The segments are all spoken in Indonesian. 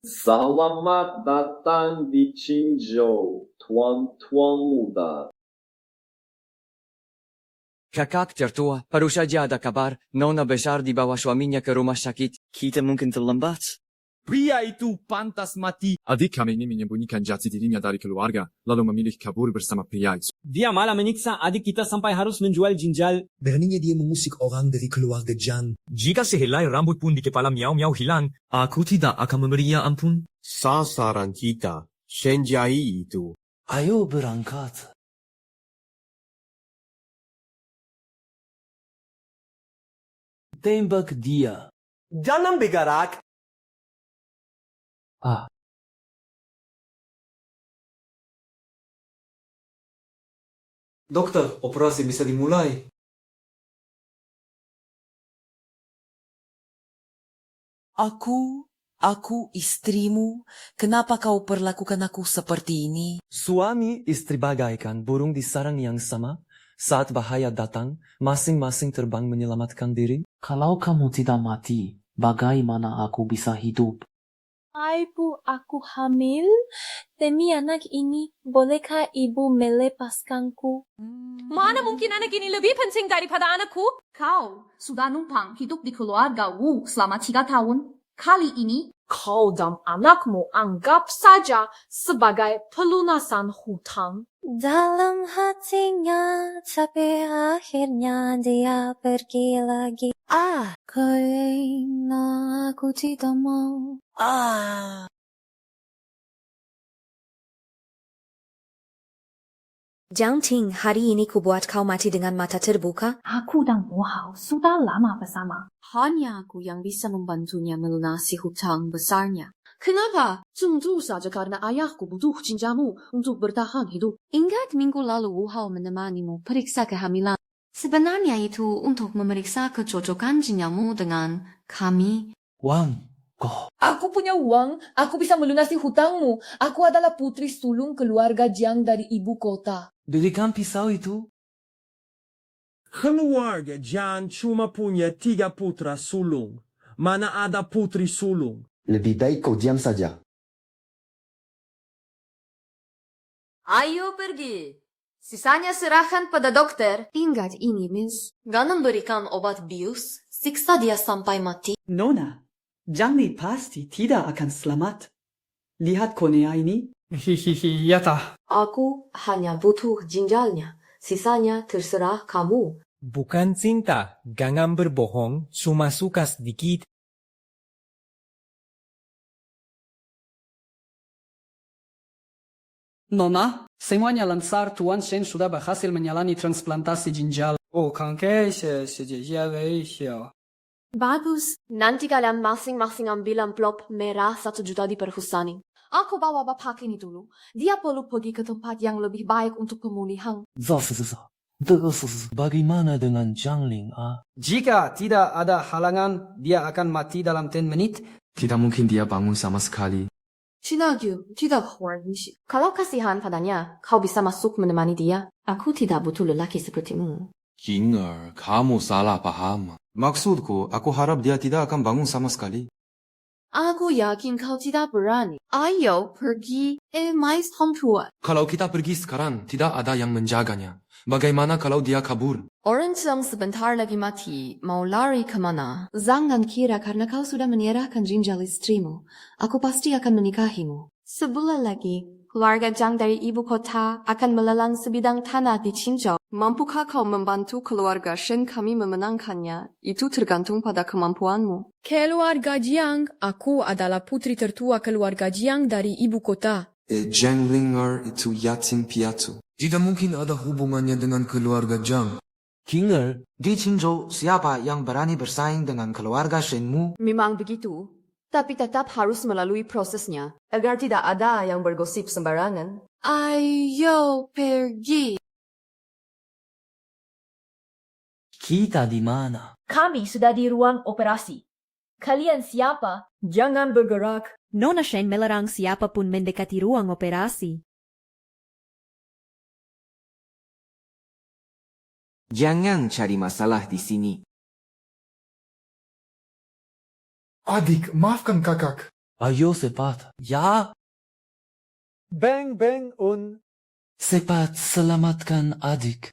Selamat datang di Qingzhou, tuan-tuan muda. Kakak tertua, baru saja ada kabar, Nona besar dibawa suaminya ke rumah sakit. Kita mungkin terlambat. Pria itu pantas mati. Adik kami ini menyembunyikan jati dirinya dari keluarga, lalu memilih kabur bersama pria itu. Dia malah menyiksa adik kita sampai harus menjual ginjal. Beraninya dia mengusik orang dari keluarga Jan. Jika sehelai rambut pun di kepala Miao-Miao hilang, aku tidak akan memberinya ampun. Sasaran kita, Shenjai itu. Ayo berangkat. Tembak dia. Jangan bergerak. Dokter, operasi bisa dimulai. Aku istrimu. Kenapa kau perlakukan aku seperti ini? Suami istri bagaikan burung di sarang yang sama. Saat bahaya datang, masing-masing terbang menyelamatkan diri. Kalau kamu tidak mati, bagaimana aku bisa hidup? Bu, aku hamil. Demi anak ini, bolehkah ibu melepaskanku? Mana mungkin anak ini lebih penting daripada anakku? Kau sudah numpang hidup di keluarga Wu selama 3 tahun. Kali ini, Kau dan anakmu anggap saja sebagai pelunasan hutang. Dalam hatinya, tapi akhirnya dia pergi lagi. Karena aku tidak mau. Jiang Ting, hari ini kubuat kau mati dengan mata terbuka. aku dan Wu Hao sudah lama bersama. Hanya aku yang bisa membantunya melunasi hutang besarnya. Kenapa? Tentu saja karena ayahku butuh cintamu untuk bertahan hidup. Ingat minggu lalu Wu Hao menemanimu periksa kehamilan. Sebenarnya itu untuk memeriksa kecocokan ginjalmu dengan kami. Wang, kau. Aku punya uang, aku bisa melunasi hutangmu. Aku adalah putri sulung keluarga Jiang dari ibu kota. Berikan pisau itu. Keluarga Jan cuma punya 3 putra sulung. Mana ada putri sulung? Lebih baik kau diam saja. Ayo pergi. Sisanya serahkan pada dokter. Ingat ini, Miss. Jangan berikan obat bius. Siksa dia sampai mati. Nona, Jiang pasti tidak akan selamat. Lihat Konea ini. Hihihi, ya tak. Aku hanya butuh ginjalnya. Sisanya terserah kamu. Bukan cinta, jangan berbohong, cuma suka sedikit. Nona, semuanya lancar Tuan Shen sudah berhasil menjalani transplantasi ginjal. Bagus. Nanti kalian masing-masing ambil amplop merah 1 juta di perhusani. Aku bawa bapak ini dulu. Dia perlu pergi ke tempat yang lebih baik untuk pemulihan. Bagaimana dengan Jiangling? Jika tidak ada halangan, dia akan mati dalam 10 menit. Tidak mungkin dia bangun sama sekali. Sinagyu, tidak hormisi. Kalau kasihan padanya, kau bisa masuk menemani dia. Aku tidak butuh lelaki sepertimu. Jing'er, kamu salah paham. Maksudku, aku harap dia tidak akan bangun sama sekali. Aku yakin kau tidak berani. Ayo pergi. Mais tua. Kalau kita pergi sekarang, tidak ada yang menjaganya. Bagaimana kalau dia kabur? Orang yang sebentar lagi mati, mau lari kemana? Jangan kira karena kau sudah menyerahkan ginjal istrimu, aku pasti akan menikahimu. Sebulan lagi, keluarga Jiang dari ibu kota akan melelang sebidang tanah di Qingzhou. Mampukah kau membantu keluarga Shen kami memenangkannya? Itu tergantung pada kemampuanmu. Keluarga Jiang, aku adalah putri tertua keluarga Jiang dari ibu kota. Jianglinger itu yatim piatu. Tidak mungkin ada hubungannya dengan keluarga Jiang. Kinger, di Qingzhou, siapa yang berani bersaing dengan keluarga Shenmu? Memang begitu, tapi tetap harus melalui prosesnya, agar tidak ada yang bergosip sembarangan. Ayo pergi. kita di mana? Kami sudah di ruang operasi. Kalian siapa? Jangan bergerak. Nona Shen melarang siapapun mendekati ruang operasi. Jangan cari masalah di sini. Adik, maafkan kakak. Ayo cepat. Ya. Bang bang un. Cepat selamatkan adik.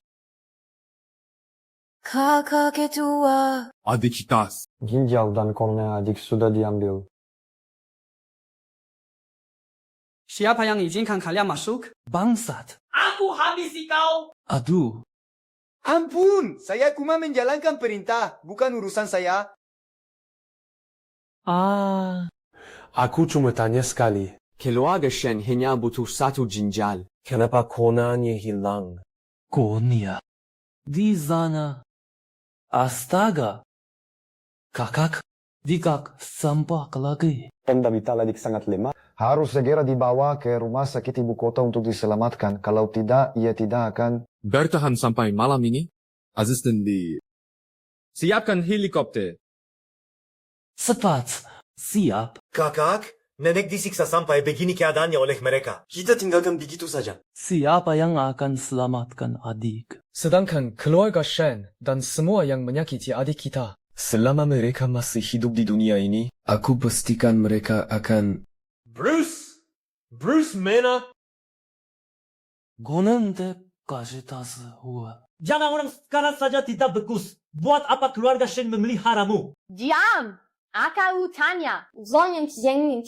Kakak ketua. Adik Hitas. Ginjal dan kornea adik sudah diambil. Siapa yang izinkan kalian masuk? Bangsat. Aku habisi kau! Aduh. Ampun, saya cuma menjalankan perintah, bukan urusan saya. Aku cuma tanya sekali. Keluarga Shen hanya butuh satu ginjal. Kenapa konanya hilang? Konya. Di sana. Astaga. Kakak. Dikak sampah lagi. Tanda vital adik sangat lemah. Harus segera dibawa ke rumah sakit ibu kota untuk diselamatkan. Kalau tidak, ia tidak akan... Bertahan sampai malam ini. Asisten di... Siapkan helikopter. Cepat. Siap. Kakak, nenek disiksa sampai begini keadaannya oleh mereka. Kita tinggalkan begitu saja. Siapa yang akan selamatkan adik? Sedangkan keluarga Shen dan semua yang menyakiti adik kita. Selama mereka masih hidup di dunia ini, aku pastikan mereka akan... Bruce Mena. Gonente kasih tas hua. Jangan orang sekarang saja tidak bagus. Buat apa keluarga Shen memeliharamu? Diam! Aku tanya. Zhang Yang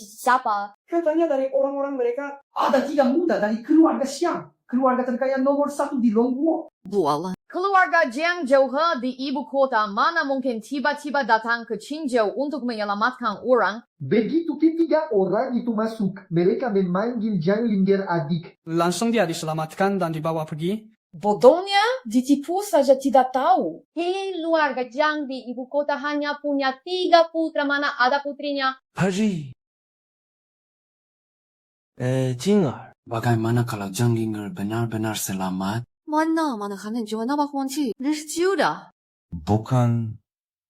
siapa? Katanya dari orang-orang mereka, ada 3 muda dari keluarga Xiang. Keluarga terkaya nomor 1 di Longguo. Bualan. Keluarga Jiang Zhouhe di ibu kota mana mungkin tiba-tiba datang ke Qingzhou untuk menyelamatkan orang? Begitu ketiga orang itu masuk, mereka memanggil Jiang Linger adik. Langsung dia diselamatkan dan dibawa pergi. Bodohnya, ditipu saja tidak tahu. Keluarga Jiang di ibu kota hanya punya 3 putra, mana ada putrinya. Haji. Jingar. Bagaimana kalau Jiang Linger benar-benar selamat? Mana kalian jual nama kunci? Lucu dah. Bukan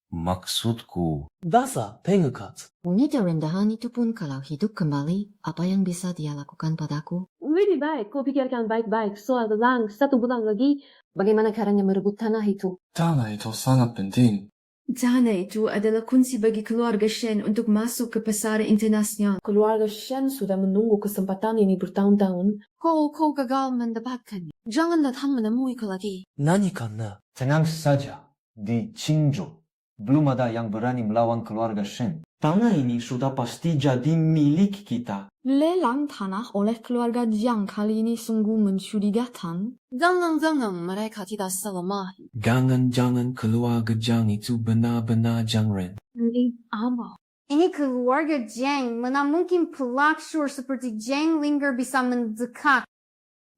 maksudku. Dasa pengekat. Wanita rendahan itu pun kalau hidup kembali, apa yang bisa dia lakukan padaku? Lebih baik kau pikirkan baik-baik soal Zhang 1 bulan lagi. Bagaimana caranya merebut tanah itu? Tanah itu sangat penting. Tanah itu adalah kunci bagi keluarga Shen untuk masuk ke pasar internasional. Keluarga Shen sudah menunggu kesempatan ini bertahun-tahun. Kau gagal mendapatkannya. Janganlah他们menemuiku lagi. Nani karena? Tenang saja. Di Qingzhou, belum ada yang berani melawan keluarga Shen. Tanah ini sudah pasti jadi milik kita. Lelang tanah oleh keluarga Jiang kali ini sungguh mencurigakan. Jangan mereka tidak salah. Jangan keluarga Jiang itu benar-benar jangren. Ini apa? Ini keluarga Jiang, mana mungkin pelakshur seperti Jiang Linger bisa mendekat.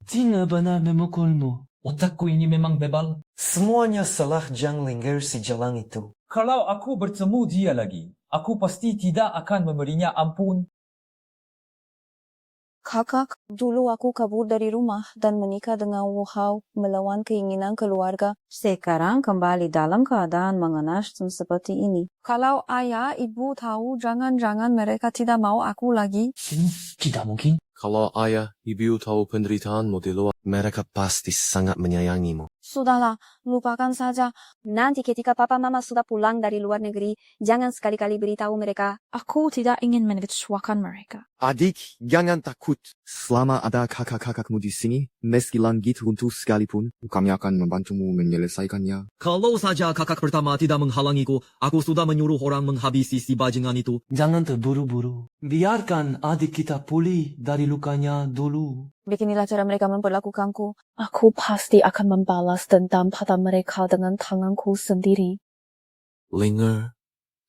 Tina benar memukulmu. Otakku ini memang bebal. Semuanya salah Jiang Linger si Jelang itu. Kalau aku bertemu dia lagi, aku pasti tidak akan memberinya ampun. Kakak, dulu aku kabur dari rumah dan menikah dengan Wu Hao melawan keinginan keluarga. Sekarang kembali dalam keadaan mengenaskan seperti ini. Kalau ayah, ibu tahu, jangan-jangan mereka tidak mau aku lagi. Tidak mungkin. Kalau ayah, ibu tahu penderitaanmu di luar, mereka pasti sangat menyayangimu. Sudahlah, lupakan saja. Nanti ketika papa mama sudah pulang dari luar negeri, jangan sekali-kali beritahu mereka. Aku tidak ingin mengecewakan mereka. Adik, jangan takut. Selama ada kakak-kakakmu di sini, meski langit runtuh sekalipun, kami akan membantumu menyelesaikannya. Kalau saja kakak pertama tidak menghalangiku, aku sudah menyuruh orang menghabisi si bajingan itu. Jangan terburu-buru. Biarkan adik kita pulih dari lukanya dulu. Beginilah cara mereka memperlakukanku. Aku pasti akan membalas dendam pada mereka dengan tanganku sendiri. Linger,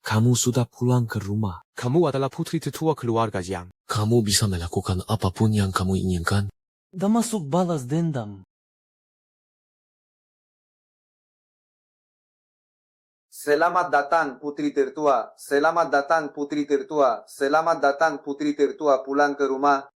kamu sudah pulang ke rumah. Kamu adalah putri tetua keluarga Jiang. Kamu bisa melakukan apapun yang kamu inginkan. Termasuk balas dendam. Selamat datang putri tertua, selamat datang putri tertua, selamat datang putri tertua pulang ke rumah.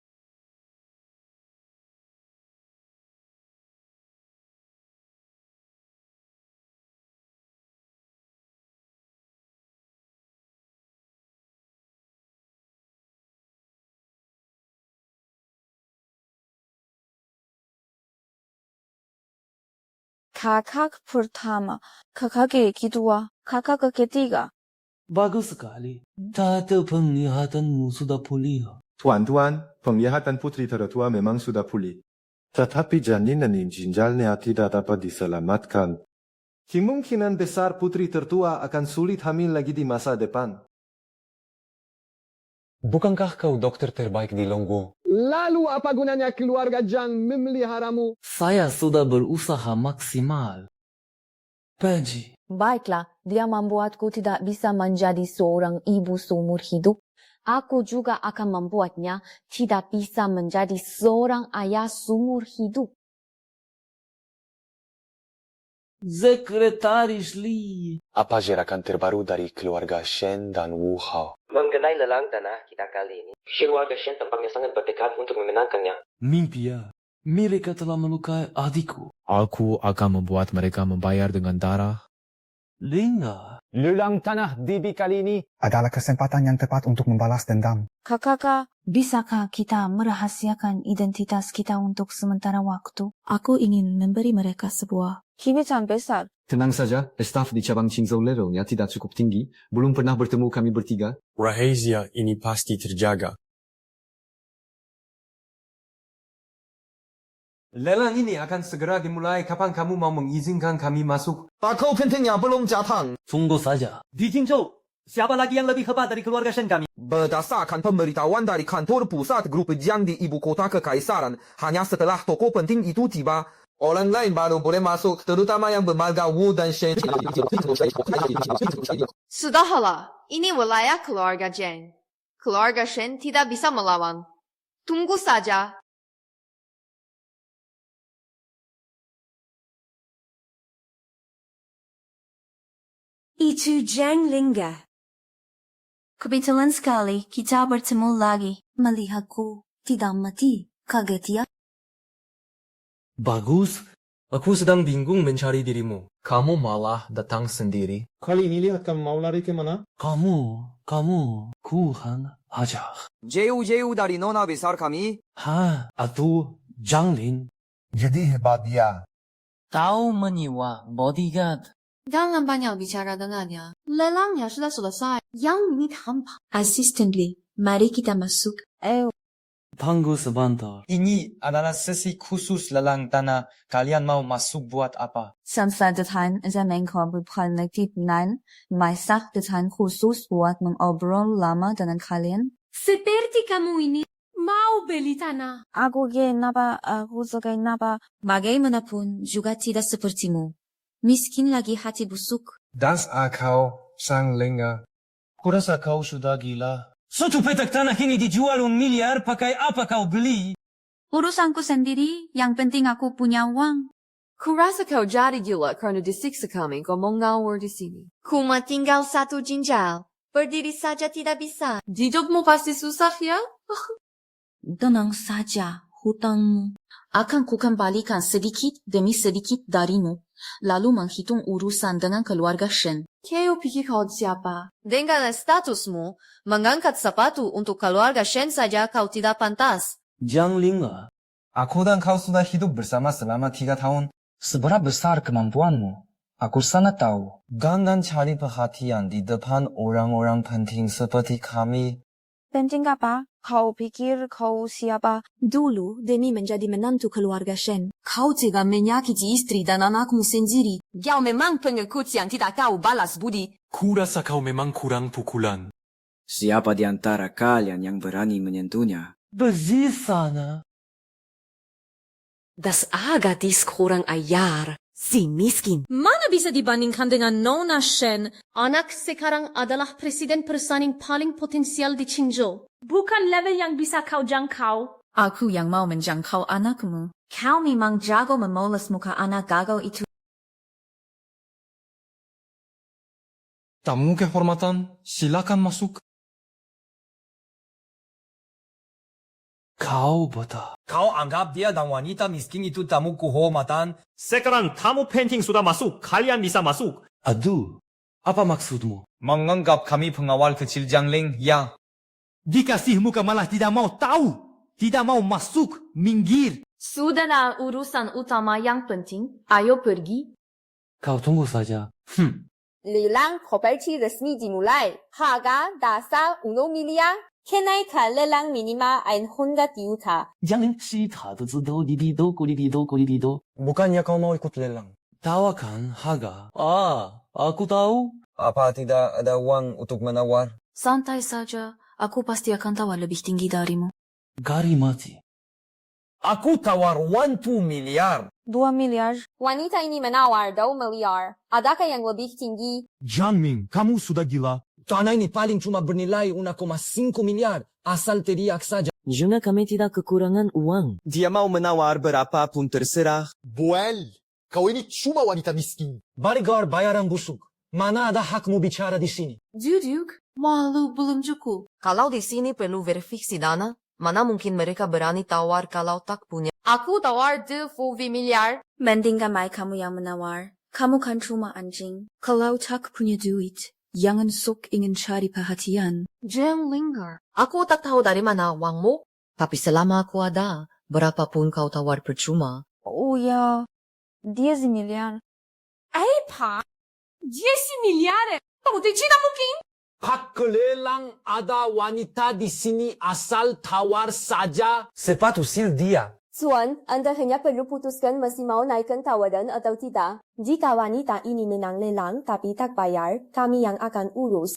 Kakak pertama, kakak kedua, kakak ketiga. Bagus sekali. Tata penglihatanmu sudah pulih. Tuan-tuan, penglihatan putri tertua memang sudah pulih. Tetapi janin dan ginjalnya tidak dapat diselamatkan. Kemungkinan besar putri tertua akan sulit hamil lagi di masa depan. Bukankah kau dokter terbaik di Longgo? Lalu apa gunanya keluarga Jang memeliharamu? Saya sudah berusaha maksimal. Paji. Baiklah, dia membuatku tidak bisa menjadi seorang ibu seumur hidup. Aku juga akan membuatnya tidak bisa menjadi seorang ayah seumur hidup. Sekretaris Li. Apa gerakan terbaru dari keluarga Shen dan Wu Hao? Mengenai lelang tanah kita kali ini, keluarga Shen tampaknya sangat bertekad untuk memenangkannya. Mimpi ya. Mereka telah melukai adikku. Aku akan membuat mereka membayar dengan darah. Linga. Lelang tanah DB kali ini adalah kesempatan yang tepat untuk membalas dendam. Kakak, bisakah kita merahasiakan identitas kita untuk sementara waktu? Aku ingin memberi mereka sebuah kejutan besar. Tenang saja, staf di cabang Qingzhou levelnya tidak cukup tinggi. Belum pernah bertemu kami bertiga. Rahasia ini pasti terjaga. Lelang ini akan segera dimulai. Kapan kamu mau mengizinkan kami masuk? Pakau pentingnya belum datang. Tunggu saja. Di Qingzhou, siapa lagi yang lebih hebat dari keluarga Shen kami? Berdasarkan pemberitahuan dari kantor pusat grup Jiang di ibu kota kekaisaran, hanya setelah tokoh penting itu tiba, orang lain baru boleh masuk, terutama yang bermarga Wu dan Shen. Sudahlah, ini wilayah keluarga Zheng. Keluarga Shen tidak bisa melawan. Tunggu saja. Itu Zhang Lingga. Kebetulan sekali kita bertemu lagi. Melihatku tidak mati, kaget ya? Bagus. Aku sedang bingung mencari dirimu. Kamu malah datang sendiri. Kali ini lihat kamu mau lari kemana? Kamu, kurang ajar. Jauh-jauh dari nona besar kami. Atau Zhang Lin. Jadi hebat dia. Tahu menyewa bodyguard. Jangan banyak bicara dengannya. Lelangnya sudah selesai. Yang ini tampak. Assistantly, mari kita masuk. Tunggu sebentar. Ini adalah sesi khusus lelang tanah. Kalian mau masuk buat apa? Samsat-detan Zamengkor berpraktiknan masak detan khusus buat mengobrol lama dengan kalian. Seperti kamu ini mau beli tanah. Aku suka napa. Bagaimanapun juga tidak sepertimu. Miskin lagi hati busuk. Das kau, Sang Linga. Kurasa kau sudah gila. Satu petak tanah ini dijual 1 miliar, pakai apa kau beli? Urusanku sendiri, yang penting aku punya uang. Kurasa kau jadi gila karena disiksa kami kau mau ngawur di sini. Kuma tinggal 1 ginjal. Berdiri saja tidak bisa. Hidupmu pasti susah ya? Tenang saja, hutangmu. Akan kukembalikan sedikit demi sedikit darimu. Lalu menghitung urusan dengan keluarga Shen. Kau pikir kau siapa? Dengan statusmu, mengangkat sepatu untuk keluarga Shen saja kau tidak pantas. Zhang Linga. Aku dan kau sudah hidup bersama selama 3 tahun. Seberapa besar kemampuanmu? Aku sangat tahu. Jangan cari perhatian di depan orang-orang penting seperti kami. Penting apa? Kau pikir kau siapa? Dulu, demi menjadi menantu keluarga Shen, kau tega menyakiti istri dan anakmu sendiri. Kau memang pengikut yang tidak tahu balas budi. Kurasa kau memang kurang pukulan. Siapa di antara kalian yang berani menyentuhnya? Bezi sana. Das gadis kurang ajar. Si miskin. Mana bisa dibandingkan dengan Nona Shen? Anak sekarang adalah presiden perusahaan paling potensial di Qingzhou. Bukan level yang bisa kau jangkau. Aku yang mau menjangkau anakmu. Kau memang jago memoles muka anak gagal itu. Tamu kehormatan, silakan masuk. Kau bodoh. Kau anggap dia dan wanita miskin itu tamu kehormatan? Sekarang tamu penting sudah masuk. Kalian bisa masuk. Aduh, apa maksudmu? Menganggap kami pengawal kecil Jiang Ling, ya. Dikasih muka malah tidak mau tahu. Tidak mau masuk, minggir. Sudahlah urusan utama yang penting. Ayo pergi. Kau tunggu saja. Lelang properti resmi dimulai. Harga dasar 1 miliar. Kenaikan lelang minima 100 juta. Jangan sita do didido kulidido. Bukannya kau mau ikut lelang? Tawarkan harga. Aku tahu. Apa tidak ada uang untuk menawar? Santai saja, aku pasti akan tawar lebih tinggi darimu. Gari mati. Aku tawar 1 miliar. 2 miliar. Wanita ini menawar 2 miliar. Adakah yang lebih tinggi? Jiangming, kamu sudah gila. Tanah ini paling cuma bernilai 1,5 miliar. Asal teriak saja. Juga kami tidak kekurangan uang. Dia mau menawar berapapun terserah. Buel, kau ini cuma wanita miskin. Bodyguard bayaran busuk. Mana ada hakmu bicara di sini? Duduk, malu belum cukup. Kalau di sini perlu verifikasi dana, mana mungkin mereka berani tawar kalau tak punya. Aku tawar 20 miliar. Mendingan baik kamu yang menawar. Kamu kan cuma anjing. Kalau tak punya duit, jangan sok ingin cari perhatian. Jangan linger. Aku tak tahu dari mana uangmu, tapi selama aku ada, berapapun kau tawar percuma. Oh ya, 10 miliar. Apa? 10 miliar? Kamu tidak mungkin? Hak lelang ada wanita di sini asal tawar saja. Sepatu sil dia. Tuan, Anda hanya perlu putuskan masih mau naikkan tawaran atau tidak. Jika wanita ini menang lelang tapi tak bayar, kami yang akan urus.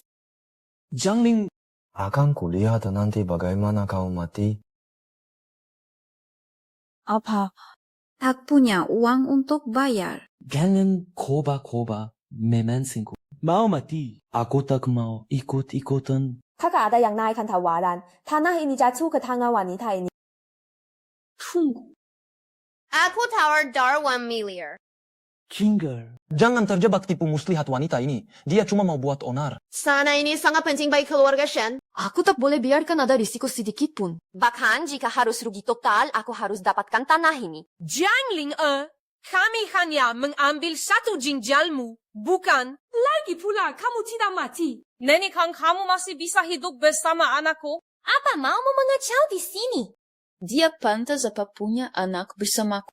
Jiangling, akan kulihat nanti bagaimana kau mati. Apa? Tak punya uang untuk bayar. Jangan koba-koba, memensingku. Mau mati. Aku tak mau ikut-ikutan. Kakak ada yang naikkan tawaran. Tanah ini jatuh ke tangan wanita ini. Tunggu. Aku tawar 1 miliar. Kinger, jangan terjebak tipu muslihat wanita ini. Dia cuma mau buat onar. Sana ini sangat penting bagi keluarga Shen. Aku tak boleh biarkan ada risiko sedikit pun. Bahkan jika harus rugi total, aku harus dapatkan tanah ini. Jiangling, kami hanya mengambil 1 ginjalmu. Bukan. Lagi pula, kamu tidak mati. Nenek kan kamu masih bisa hidup bersama anakku. Apa maumu mengacau di sini? Dia pantas apa punya anak bersamaku.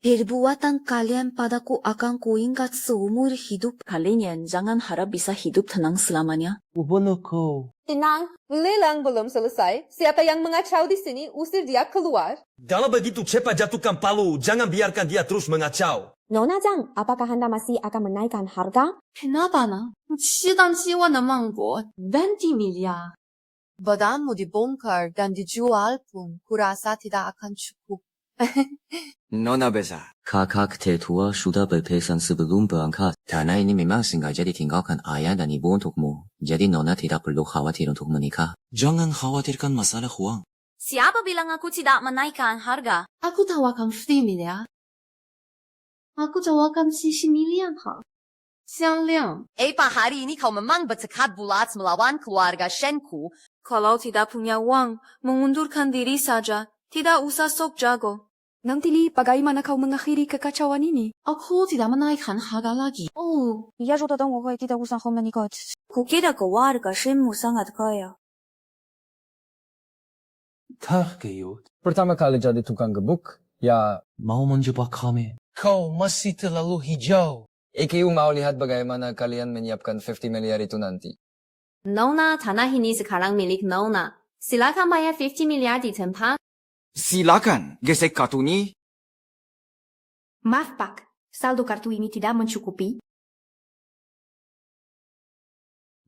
Perbuatan kalian padaku akan kuingat seumur hidup. Kalian jangan harap bisa hidup tenang selamanya. Ubonoko. Tenang, lelang belum selesai. Siapa yang mengacau di sini, usir dia keluar. Kalau begitu cepat jatuhkan palu, jangan biarkan dia terus mengacau. Nona Zhang, apakah Anda masih akan menaikkan harga? Kenapa nak? 期待希望的芒果20 miliar. Badan mau dibongkar dan dijual pun kurasa tidak akan cukup. Nona besar. Kakak tetua sudah berpesan sebelum berangkat. Tanah ini memang sengaja ditinggalkan ayah dan ibu untukmu. Jadi Nona tidak perlu khawatir untuk menikah. Jangan khawatirkan masalah uang. Siapa bilang aku tidak menaikkan harga? Aku tawarkan 10 miliar. Aku tawarkan 10 miliar. Xiang Liang. Hari ini kau memang bertekad bulat melawan keluarga Shenku. Kalau tidak punya uang, mengundurkan diri saja. Tidak usah sok jago. Nanti Li, bagaimana kau mengakhiri kekacauan ini? Aku tidak menaikkan harga lagi. Oh, ia sudah tahu aku tidak usah menikah. Kukira keluarga Shenmu sangat kaya. Terkejut. Pertama kali jadi tukang gebuk, ya Mau menjebak kami. Kau masih terlalu hijau. IQ mau lihat bagaimana kalian menyiapkan 50 miliar itu nanti. Nona, tanah ini sekarang milik Nona. Silakan bayar 50 miliar di tempat. Silakan, gesek kartu ini. Maaf Pak, saldo kartu ini tidak mencukupi.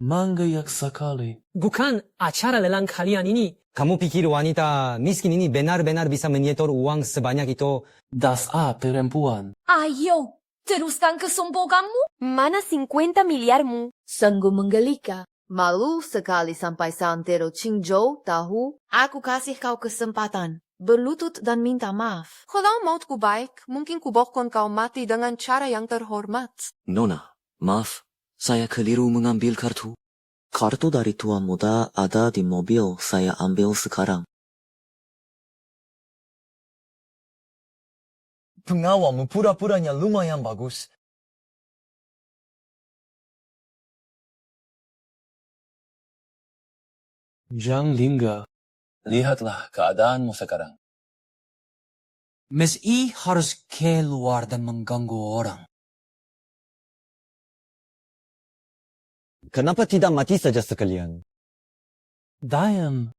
Manggayak sekali. bukan acara lelang kalian ini. Kamu pikir wanita miskin ini benar-benar bisa menyetor uang sebanyak itu? Das perempuan. Ayo, teruskan kesombonganmu. Mana 50 miliarmu? Sungguh menggelikan. Malu sekali sampai santero Qingzhou tahu. Aku kasih kau kesempatan. Berlutut dan minta maaf. Kalau mautku baik, mungkin kubohkan kau mati dengan cara yang terhormat. Nona, maaf. Saya keliru mengambil kartu. Kartu dari tuan muda ada di mobil. Saya ambil sekarang. Pengawalmu pura-puranya lumayan bagus. Zhang Lingga, lihatlah keadaanmu sekarang. Meski harus keluar dan mengganggu orang. Kenapa tidak mati saja sekalian? Diam.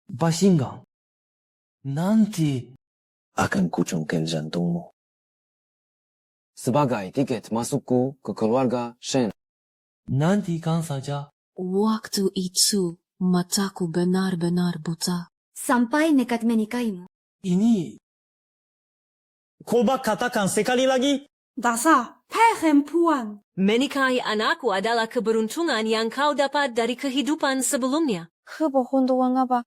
Basinggang. Nanti Akan kucungkel jantungmu. Sebagai tiket masukku ke keluarga Shen. nantikan saja. Waktu itu, mataku benar-benar buta. Sampai nekat menikahimu. Ini. Coba katakan sekali lagi. Dasar perempuan. Menikahi anakku adalah keberuntungan yang kau dapat dari kehidupan sebelumnya. Kebohongan apa?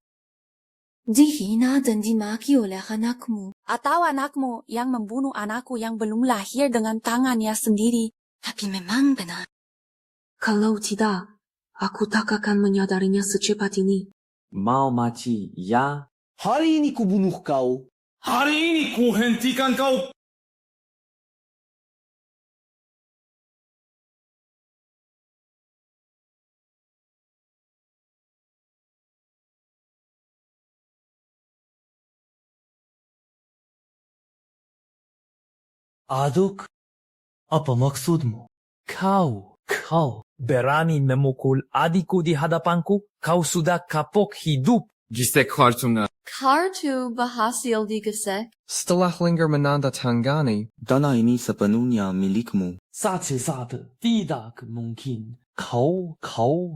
Dihina dan dimaki oleh anakmu. Atau anakmu yang membunuh anakku yang belum lahir dengan tangannya sendiri. Tapi memang benar. Kalau tidak, aku tak akan menyadarinya secepat ini. Mau mati, ya? Hari ini kubunuh kau. Hari ini kuhentikan kau. Aduk, apa maksudmu? Kau berani memukul adikku di hadapanku? Kau sudah kapok hidup. Gisek kartuna. Kartu berhasil digesek. Setelah lingkar menandatangani, Tanah ini sepenuhnya milikmu. Satu-satu, tidak mungkin. Kau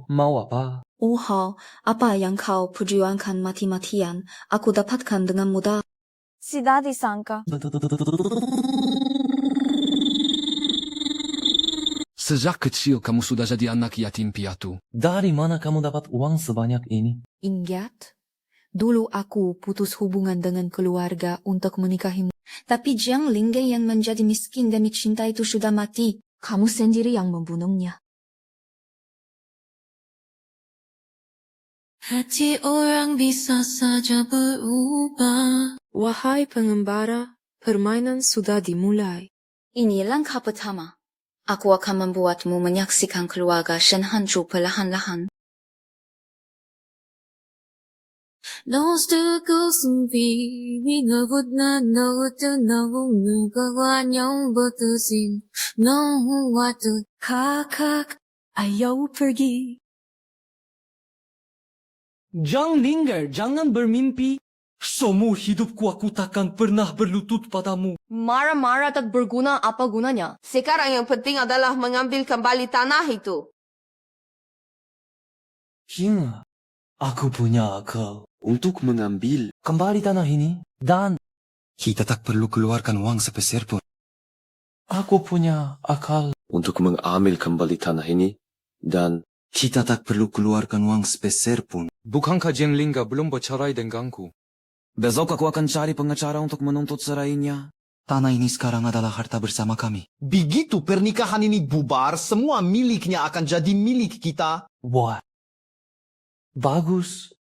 mau apa? Hal apa yang kau perjuangkan mati-matian, aku dapatkan dengan mudah. Sudah disangka. Sejak kecil kamu sudah jadi anak yatim piatu. Dari mana kamu dapat uang sebanyak ini? Ingat, dulu aku putus hubungan dengan keluarga untuk menikahimu. Tapi Jiang Lingge yang menjadi miskin demi cinta itu sudah mati. Kamu sendiri yang membunuhnya. Hati orang bisa saja berubah. Wahai pengembara, permainan sudah dimulai. Ini langkah pertama. Aku akan membuatmu menyaksikan keluarga Shen hancur perlahan-lahan. Kakak, ayaw pergi. Jiang Lingger, jangan bermimpi. Seumur hidupku aku takkan pernah berlutut padamu. Marah-marah tak berguna, apa gunanya? Sekarang yang penting adalah mengambil kembali tanah itu. Ingat, aku punya akal. Untuk mengambil Kembali tanah ini, dan kita tak perlu keluarkan uang sepeser pun. aku punya akal. Untuk mengambil kembali tanah ini, dan kita tak perlu keluarkan uang sepeser pun. bukankah Jiang Lingga belum bercerai denganku? Besok aku akan cari pengacara untuk menuntut cerainya. Tanah ini sekarang adalah harta bersama kami. Begitu pernikahan ini bubar, semua miliknya akan jadi milik kita. Wah, bagus.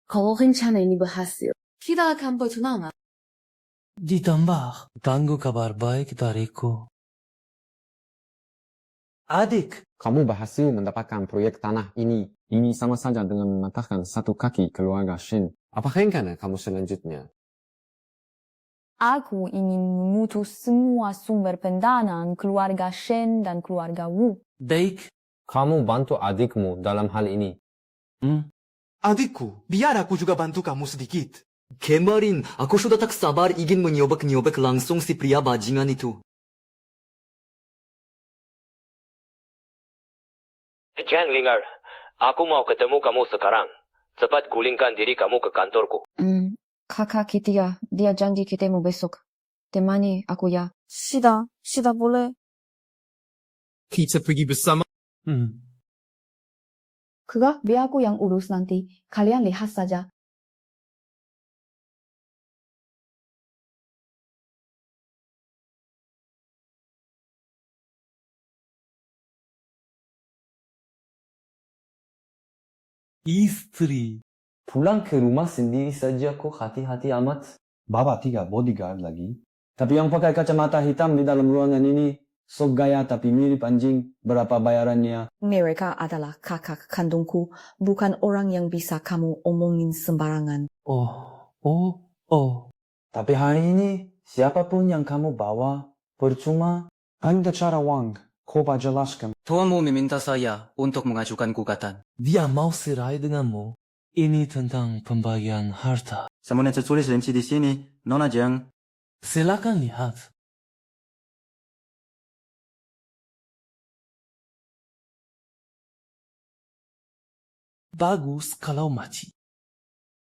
Kalau rencana ini berhasil, kita akan bertunangan. Ditambah, tunggu kabar baik dariku. Adik, kamu berhasil mendapatkan proyek tanah ini. Ini sama saja dengan mematahkan satu kaki keluarga Shen. Apa rencana kamu selanjutnya? Aku ingin memutus semua sumber pendanaan keluarga Shen dan keluarga Wu. Baik. Kamu bantu adikmu dalam hal ini. Adikku, biar aku juga bantu kamu sedikit. Kemarin, aku sudah tak sabar ingin menyobek-nyobek langsung si pria bajingan itu. Jiang Lingger, aku mau ketemu kamu sekarang. Cepat gulingkan diri kamu ke kantorku. Kakak ketiga, dia janji ketemu besok. Temani aku ya. Sudah boleh. Kita pergi bersama. Kega, biar aku yang urus nanti. Kalian lihat saja. Istri. Pulang ke rumah sendiri saja kok hati-hati amat. Bawa 3 bodyguard lagi. Tapi yang pakai kacamata hitam di dalam ruangan ini Sok gaya tapi mirip anjing. Berapa bayarannya? Mereka adalah kakak kandungku, bukan orang yang bisa kamu omongin sembarangan. Tapi hari ini, siapapun yang kamu bawa, percuma. Ada cara Wang, coba jelaskan. Tuanmu meminta saya untuk mengajukan gugatan. Dia mau cerai denganmu. Ini tentang pembagian harta. Semuanya tertulis rinci di sini, Nona Jiang. Silakan lihat. Bagus kalau mati.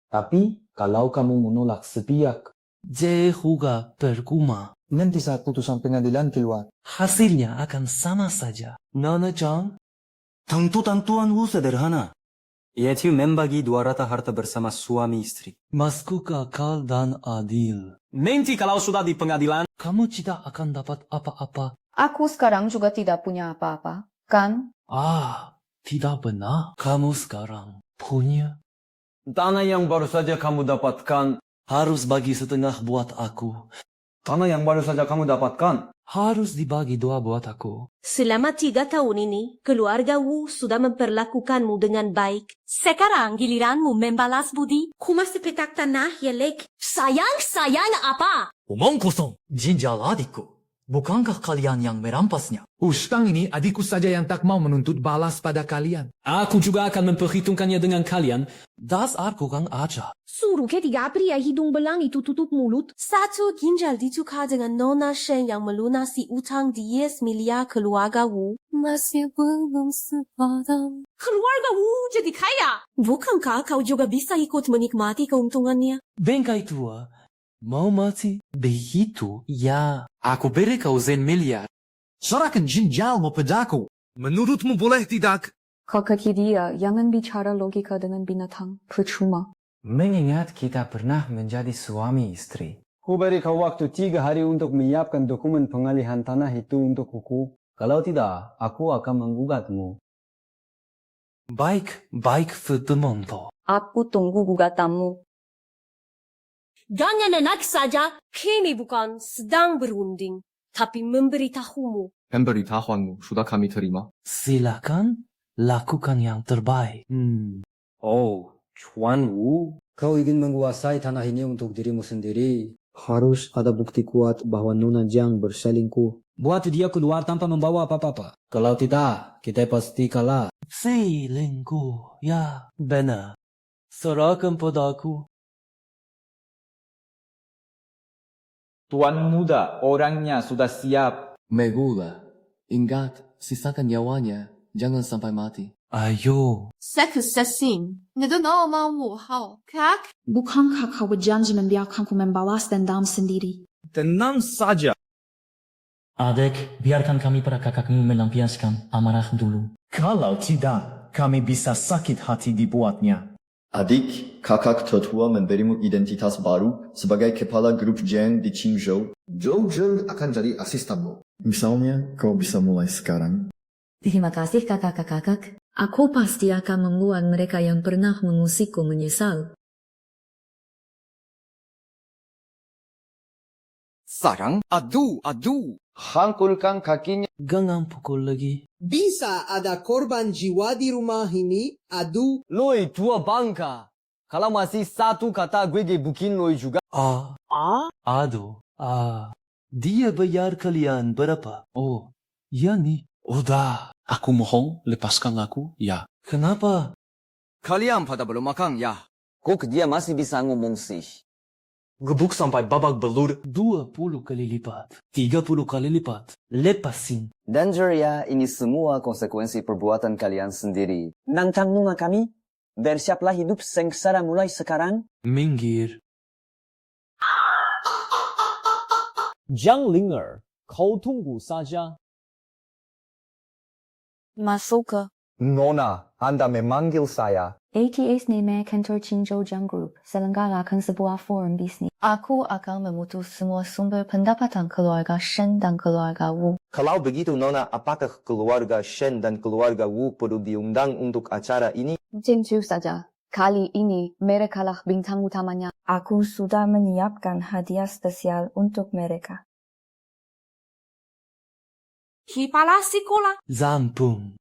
Tapi, kalau kamu menolak sepihak, juga percuma. nanti saat putusan pengadilan keluar, Hasilnya akan sama saja. Nona Jiang, Tentu-tentuanmu sederhana, yaitu membagi 200 harta bersama suami istri. masuk akal dan adil. Nanti kalau sudah di pengadilan, Kamu tidak akan dapat apa-apa. Aku sekarang juga tidak punya apa-apa, kan? Tidak benar. Kamu sekarang punya. Tanah yang baru saja kamu dapatkan, Harus bagi setengah buat aku. tanah yang baru saja kamu dapatkan, Harus dibagi 2 buat aku. Selama 3 tahun ini, keluarga Wu sudah memperlakukanmu dengan baik. Sekarang giliranmu membalas budi. Kumasi petak tanah, Yelek. Sayang apa? Omong kosong. Jinjal adikku. Bukankah kalian yang merampasnya? Ustang ini adikku saja yang tak mau menuntut balas pada kalian. aku juga akan memperhitungkannya dengan kalian. Das Kang aja. Suruh ketiga pria hidung belang itu tutup mulut. 1 ginjal ditukar dengan Nona Shen yang melunasi utang 10 miliar keluarga Wu. Masih belum sepadan. Keluarga Wu jadi kaya. Bukankah kau juga bisa ikut menikmati keuntungannya? Bengkai tua. Mau mati? Begitu, ya. Aku beri kau zen miliar. Serahkan ginjalmu padaku. Menurutmu boleh tidak? Kaki dia, jangan bicara logika dengan binatang, percuma. mengingat kita pernah menjadi suami istri. Ku beri kau waktu 3 hari untuk menyiapkan dokumen pengalihan tanah itu untuk kuku. Kalau tidak, aku akan menggugatmu. Baik Ferdinando. Aku tunggu gugatanmu. Jangan enak saja, kami bukan sedang berunding, tapi memberitahumu. Pemberitahuanmu sudah kami terima. Silakan lakukan yang terbaik. Chuan Wu. Kau ingin menguasai tanah ini untuk dirimu sendiri. Harus ada bukti kuat bahwa Nona Jiang berselingkuh. Buat dia keluar tanpa membawa apa-apa. Kalau tidak, kita pasti kalah. Selingkuh, ya benar. Serahkan padaku. Tuan muda, orangnya sudah siap. Megula, ingat, sisakan nyawanya. Jangan sampai mati. Ayo. Seksesing, mau kak? Bukankah kau berjanji membiarkanku membalas dendam sendiri? Tenang saja. Adik, biarkan kami para kakakmu melampiaskan amarah dulu. Kalau tidak, kami bisa sakit hati dibuatnya. Adik, kakak tertua memberimu identitas baru sebagai kepala grup Jiang di Qingzhou. Zhou Zheng akan jadi asistenmu. Misalnya, kau bisa mulai sekarang. Terima kasih kakak-kakak. Aku pasti akan membuat mereka yang pernah mengusikku menyesal. Sarang, adu. Hangkulkan kakinya. Jangan pukul lagi. Bisa ada korban jiwa di rumah ini? Adu. Loi tua bangka. Kalau masih satu kata gue gebukin Loi juga. Aduh. Dia bayar kalian berapa? Oh, ya nih. Udah. Aku mohon, lepaskan aku, ya. Kenapa? Kalian pada belum makan, ya? Kok dia masih bisa ngomong sih? Gebuk sampai babak belur. 20 kali lipat. 30 kali lipat. Lepasin. Danger ya, ini semua konsekuensi perbuatan kalian sendiri. Nantang nunga kami? Bersiaplah hidup sengsara mulai sekarang. Minggir. Jiang Linger, kau tunggu saja. Masuk ke. Nona, Anda memanggil saya. ATS name kantor Qingzhou Jiang Group, selenggarakan sebuah forum bisnis. Aku akan memutus semua sumber pendapatan keluarga Shen dan keluarga Wu. Kalau begitu, Nona, apakah keluarga Shen dan keluarga Wu perlu diundang untuk acara ini? Tentu saja. Kali ini, merekalah bintang utamanya. Aku sudah menyiapkan hadiah spesial untuk mereka. Kepala sekolah. Zampung.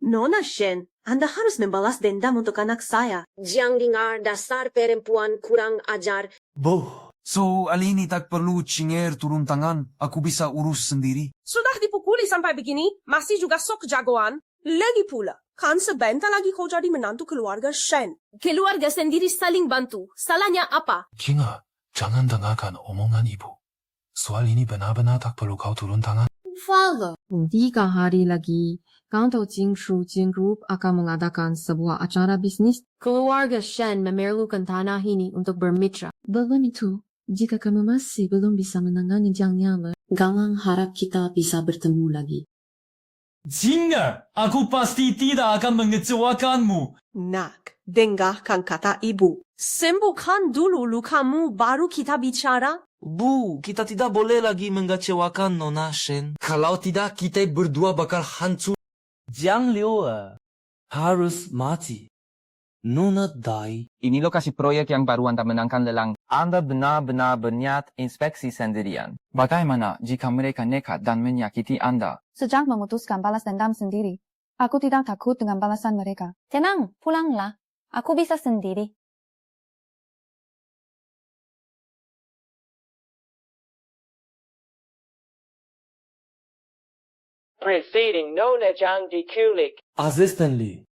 Nona Shen, Anda harus membalas dendam untuk anak saya. Jangan dengar dasar perempuan kurang ajar. Boh. So, Alini tak perlu cinger turun tangan. Aku bisa urus sendiri. Sudah dipukuli sampai begini, masih juga sok jagoan. Lagi pula, kan sebentar lagi kau jadi menantu keluarga Shen. Keluarga sendiri saling bantu. Salahnya apa? Kinga, jangan dengarkan omongan ibu. Soal ini benar-benar tak perlu kau turun tangan. Father, 3 hari lagi, kantor Jingshu Jin Group akan mengadakan sebuah acara bisnis. keluarga Shen memerlukan tanah ini untuk bermitra. Belum itu, jika kamu masih belum bisa menangani Jiang Nyawa, jangan harap kita bisa bertemu lagi. Jinger, aku pasti tidak akan mengecewakanmu. Nak, dengarkan kata ibu. Sembuhkan dulu lukamu, baru kita bicara. Bu, kita tidak boleh lagi mengecewakan Nona Shen. Kalau tidak, kita berdua bakal hancur. Jiang Liu harus mati. Nona die. Ini lokasi proyek yang baru Anda menangkan lelang. Anda benar-benar berniat inspeksi sendirian. Bagaimana jika mereka nekat dan menyakiti Anda? Sejak memutuskan balas dendam sendiri, aku tidak takut dengan balasan mereka. Tenang, pulanglah. Aku bisa sendiri. Preceding Nona Jiang dikulik. Asisten Li.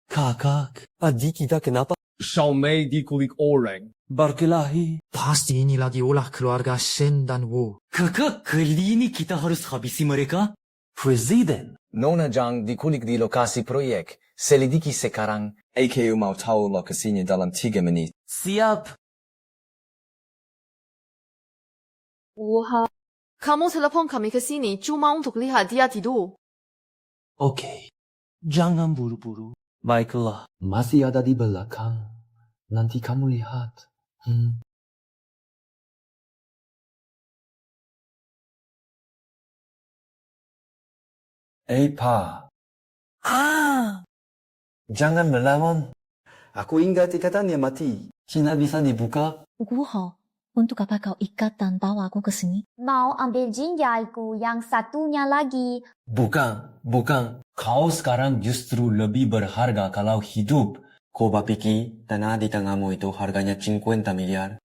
Kakak, adik kita kenapa? Xiaomei dikulik orang. Berkelahi. Pasti ini lagi ulah keluarga Shen dan Wu. Kakak, kali ini kita harus habisi mereka? Presiden. Nona Jiang dikulik di lokasi proyek. Selidiki sekarang. AKU mau tahu lokasinya dalam 3 menit. Siap. Wah, kamu telepon kami ke sini cuma untuk lihat dia tidur. Oke. Jangan buru-buru. Baiklah. Masih ada di belakang. Nanti kamu lihat. Pa. Jangan melawan. Aku ingat ikatannya mati. Tidak bisa dibuka. Guho, untuk apa kau ikat dan bawa aku ke sini? Mau ambil ginjalku yang satunya lagi. Bukan. Kau sekarang justru lebih berharga kalau hidup. Kau berpikir tanah di tengahmu itu harganya 50 miliar.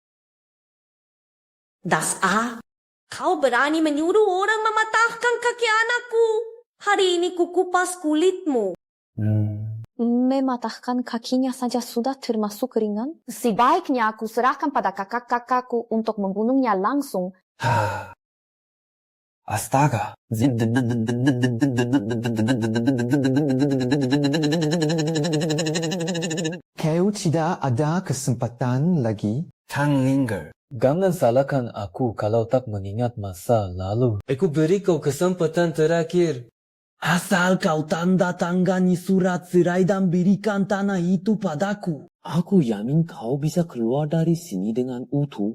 Kau berani menyuruh orang mematahkan kaki anakku. Hari ini kukupas kulitmu. Mematahkan kakinya saja sudah termasuk ringan. Sebaiknya aku serahkan pada kakak-kakakku untuk membunuhnya langsung. Astaga. Kau tidak ada kesempatan lagi? Tang Linger. Jangan salahkan aku kalau tak mengingat masa lalu. Aku beri kau kesempatan terakhir. Asal kau tanda tangani surat cerai dan berikan tanah itu padaku. Aku yakin kau bisa keluar dari sini dengan utuh.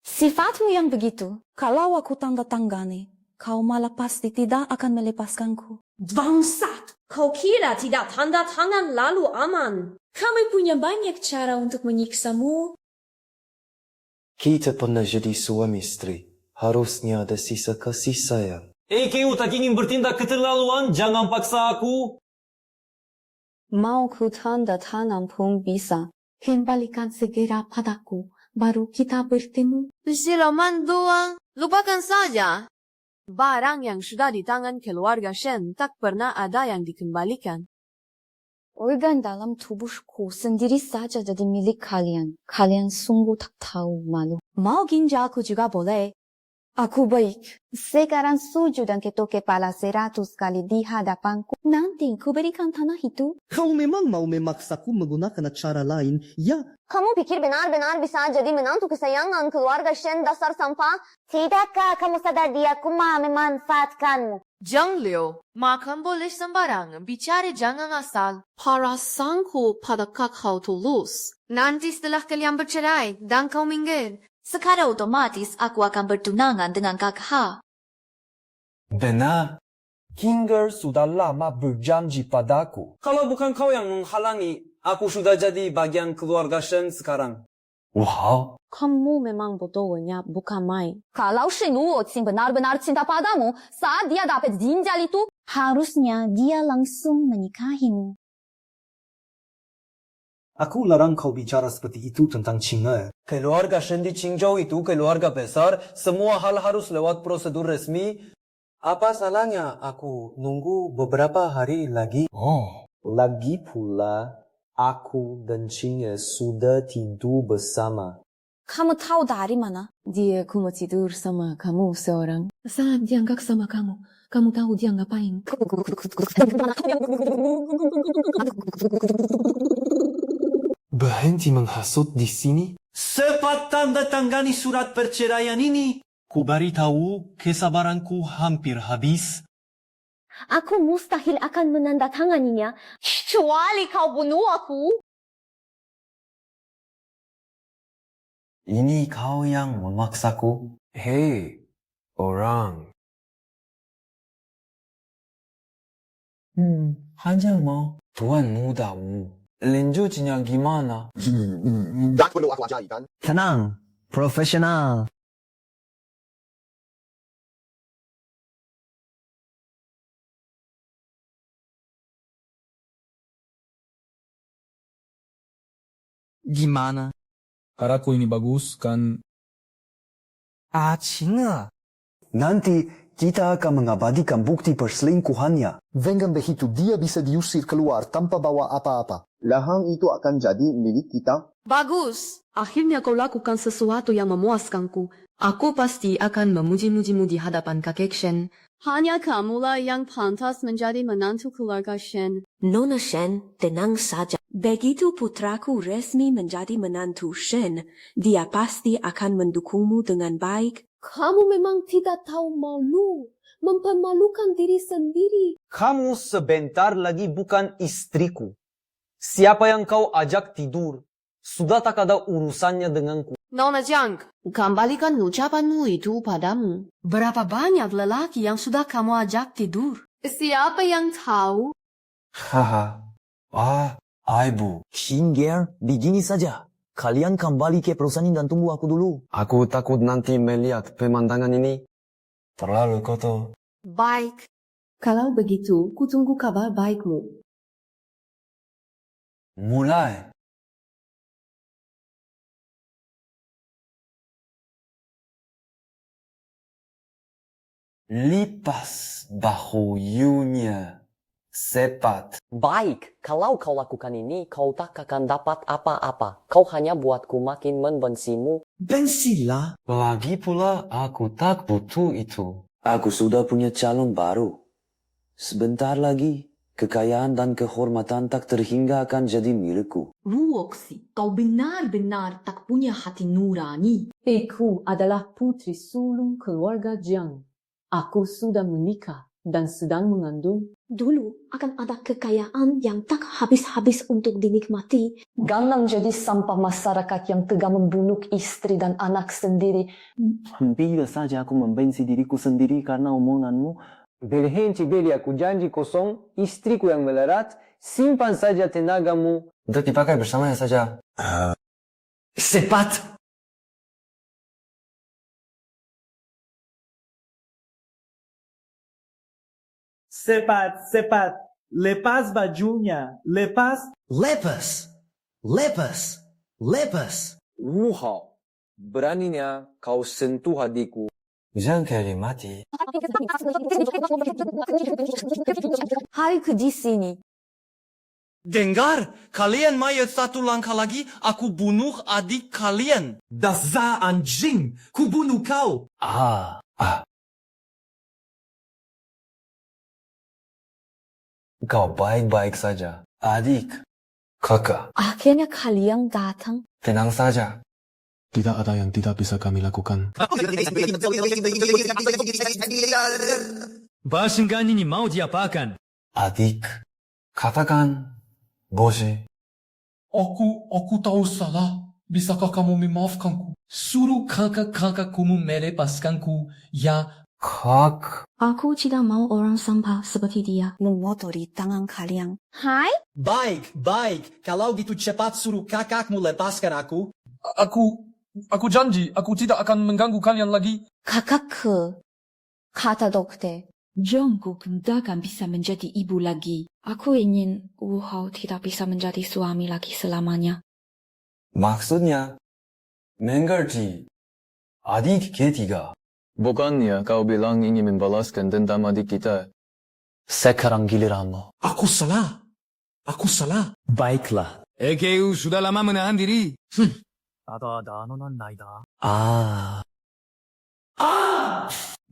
Sifatmu yang begitu. Kalau aku tanda tangani, kau malah pasti tidak akan melepaskanku. Bangsat! Kau kira tidak tanda tangan lalu aman? Kami punya banyak cara untuk menyiksamu. Kita pernah jadi suami istri. Harusnya ada sisa kasih sayang. AKU tak ingin bertindak keterlaluan, jangan paksa aku. Mau ku tanda tangan pun bisa. Kembalikan segera padaku, baru kita bertemu. Silaman doang, lupakan saja. Barang yang sudah di tangan keluarga Shen tak pernah ada yang dikembalikan. Organ dalam tubuhku sendiri saja jadi milik kalian. Kalian sungguh tak tahu malu. Mau ginjalku juga boleh. Aku baik. Sekarang sujud dan ketuk kepala 100 kali di hadapanku. Nanti ku berikan tanah itu. Kau memang mau memaksaku menggunakan cara lain, ya? Kamu pikir benar-benar bisa jadi menantu kesayangan keluarga Shen dasar sampah? Tidakkah kamu sadar dia cuma memanfaatkanmu? Jiang Liu, makan boleh sembarang, bicara jangan asal. Perasaanku pada kakak tulus. Nanti setelah kalian bercerai dan kau minggir, Sekarang otomatis aku akan bertunangan dengan kakak. Benar. Kinger sudah lama berjanji padaku. Kalau bukan kau yang menghalangi, aku sudah jadi bagian keluarga Shen sekarang. Wow. Kamu memang bodohnya, bukan main. Kalau Shenwu benar-benar cinta padamu, saat dia dapat ginjal itu, harusnya dia langsung menikahimu. Aku larang kau bicara seperti itu tentang Qing'er. Keluarga Shen di Qingzhou itu keluarga besar, semua hal harus lewat prosedur resmi. Apa salahnya aku nunggu beberapa hari lagi? Lagi pula, aku dan Qing'er sudah tidur bersama. Kamu tahu dari mana? Dia mau tidur sama kamu seorang. Saat dia nggak sama kamu, kamu tahu dia ngapain? Berhenti menghasut di sini? Cepat tanda tangani surat perceraian ini. Ku beritahu, kesabaranku hampir habis. Aku mustahil akan menandatanganinya, kecuali kau bunuh aku. Ini kau yang memaksaku. Hei, orang. Hanya mau Tuan muda lanjutnya gimana? Tak perlu aku ajarkan. Tenang, profesional. Gimana? Karaku ini bagus kan? Qing'er. Nanti kita akan mengabadikan bukti perselingkuhannya. Dengan begitu dia bisa diusir keluar tanpa bawa apa-apa. Lahang itu akan jadi milik kita. Bagus. Akhirnya kau lakukan sesuatu yang memuaskanku. Aku pasti akan memuji-mujimu di hadapan kakek Shen. Hanya kamulah yang pantas menjadi menantu keluarga Shen. Nona Shen, tenang saja. Begitu putraku resmi menjadi menantu Shen, dia pasti akan mendukungmu dengan baik. Kamu memang tidak tahu malu, mempermalukan diri sendiri. Kamu sebentar lagi bukan istriku. Siapa yang kau ajak tidur, sudah tak ada urusannya denganku. Nona Jiang, kembalikan ucapanmu itu padamu. Berapa banyak lelaki yang sudah kamu ajak tidur? Siapa yang tahu? Haha. Ibu. Qing'er, begini saja. Kalian kembali ke perusahaan dan tunggu aku dulu. Aku takut nanti melihat pemandangan ini terlalu kotor. Baik. Kalau begitu, ku tunggu kabar baikmu. Mulai. Lipas bahunya. Cepat. Baik, kalau kau lakukan ini, kau tak akan dapat apa-apa. Kau hanya buatku makin membencimu. Bensilah. Lagi pula, aku tak butuh itu. Aku sudah punya calon baru. Sebentar lagi, kekayaan dan kehormatan tak terhingga akan jadi milikku. Ruoksi, kau benar-benar tak punya hati nurani. Aku adalah putri sulung keluarga Jiang. Aku sudah menikah dan sedang mengandung. Dulu akan ada kekayaan yang tak habis-habis untuk dinikmati. Jangan jadi sampah masyarakat yang tega membunuh istri dan anak sendiri. Hampir saja aku membenci diriku sendiri karena omonganmu. Berhenti beli aku janji kosong, istriku yang melarat, simpan saja tenagamu. Untuk dipakai bersamanya saja. Cepat! Cepat. Lepas bajunya. Lepas. Wow. Beraninya kau sentuh hatiku. Jangan kali mati. Hariku di sini. Dengar, kalian mau satu langkah lagi, aku bunuh adik kalian. Dasar anjing! Ku bunuh kau! Kau baik-baik saja. Adik. Kakak. Akhirnya kalian datang. Tenang saja. Tidak ada yang tidak bisa kami lakukan. Bahasenggan ini mau diapakan? Adik. Katakan. Bosi. Aku tahu salah. Bisakah kamu memaafkanku? Suruh kakak-kakakku melepaskanku. Ya. Kak. Aku tidak mau orang sampah seperti dia mengotori tangan kalian. Hai? Baik. Kalau gitu cepat suruh kakakmu lepaskan aku. Aku janji, aku tidak akan mengganggu kalian lagi. Kakak, kata dokter, Jungkook tidak akan bisa menjadi ibu lagi. Aku ingin Wu Hao tidak bisa menjadi suami lagi selamanya. Maksudnya, mengerti adik ketiga. Bukannya kau bilang ingin membalaskan dendam adik kita? Sekarang giliranmu. Aku salah. Baiklah. EKU sudah lama menahan diri.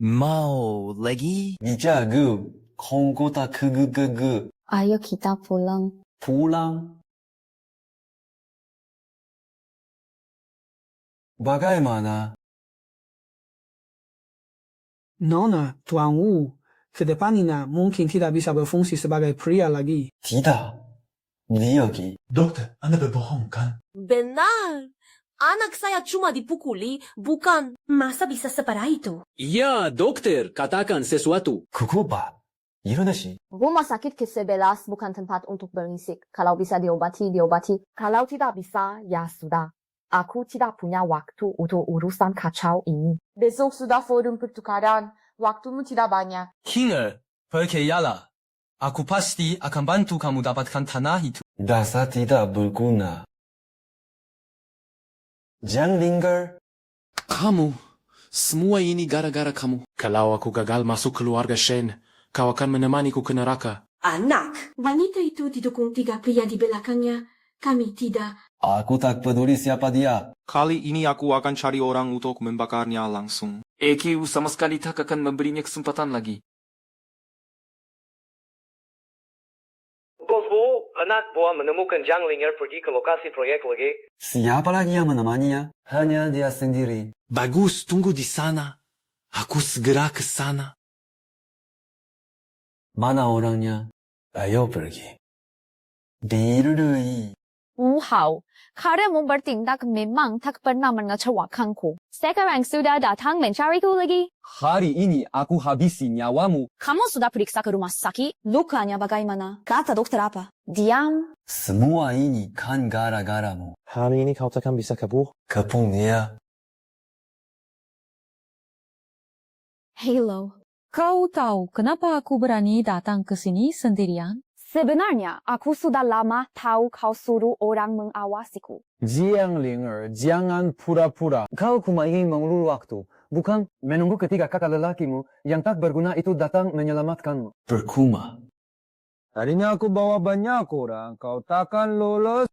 Mau lagi? Bijagu, kongkota kege. Ayo kita pulang. Pulang? Bagaimana? Nona, Tuan Wu, ke depannya mungkin tidak bisa berfungsi sebagai pria lagi. Tidak. Liogi. Dokter, Anda berbohong kan? Benar. Anak saya cuma dipukuli, bukan. Masa bisa separah itu? Iya, dokter, katakan sesuatu. Kukuba. Ironashi. Rumah sakit ke-11 bukan tempat untuk berisik. Kalau bisa diobati, diobati. Kalau tidak bisa, ya sudah. Aku tidak punya waktu untuk urusan kacau ini. Besok sudah forum pertukaran. Waktumu tidak banyak. Kinger, percayalah. Aku pasti akan bantu kamu dapatkan tanah itu. Dasar tidak berguna. Jangan linger. Kamu, semua ini gara-gara kamu. Kalau aku gagal masuk keluarga Shen, kau akan menemaniku ke neraka. Anak, wanita itu didukung 3 pria di belakangnya. Kami tidak. Aku tak peduli siapa dia. Kali ini aku akan cari orang untuk membakarnya langsung. EKU sama sekali tak akan memberinya kesempatan lagi. Bos Bu, anak buah menemukan Zhang Linger pergi ke lokasi proyek lagi. Siapa lagi yang menemaninya? Hanya dia sendiri. Bagus, tunggu di sana. Aku segera ke sana. Mana orangnya? Ayo pergi. Birui. Wu Hao, kalian bertindak memang tak pernah mengecewakanku. Sekarang sudah datang mencariku lagi. Hari ini aku habisi nyawamu. Kamu sudah periksa ke rumah sakit? Lukanya bagaimana? Kata dokter apa? Diam. Semua ini kan gara-garamu. Hari ini kau takkan bisa kabur. Kepung dia. Hello. Kau tahu kenapa aku berani datang ke sini sendirian? Sebenarnya, aku sudah lama tahu kau suruh orang mengawasiku. Jiang Linger, jangan pura-pura. Kau cuma ingin mengulur waktu, bukan menunggu ketika kakak lelakimu yang tak berguna itu datang menyelamatkanmu. Percuma. Hari ini aku bawa banyak orang, kau takkan lolos.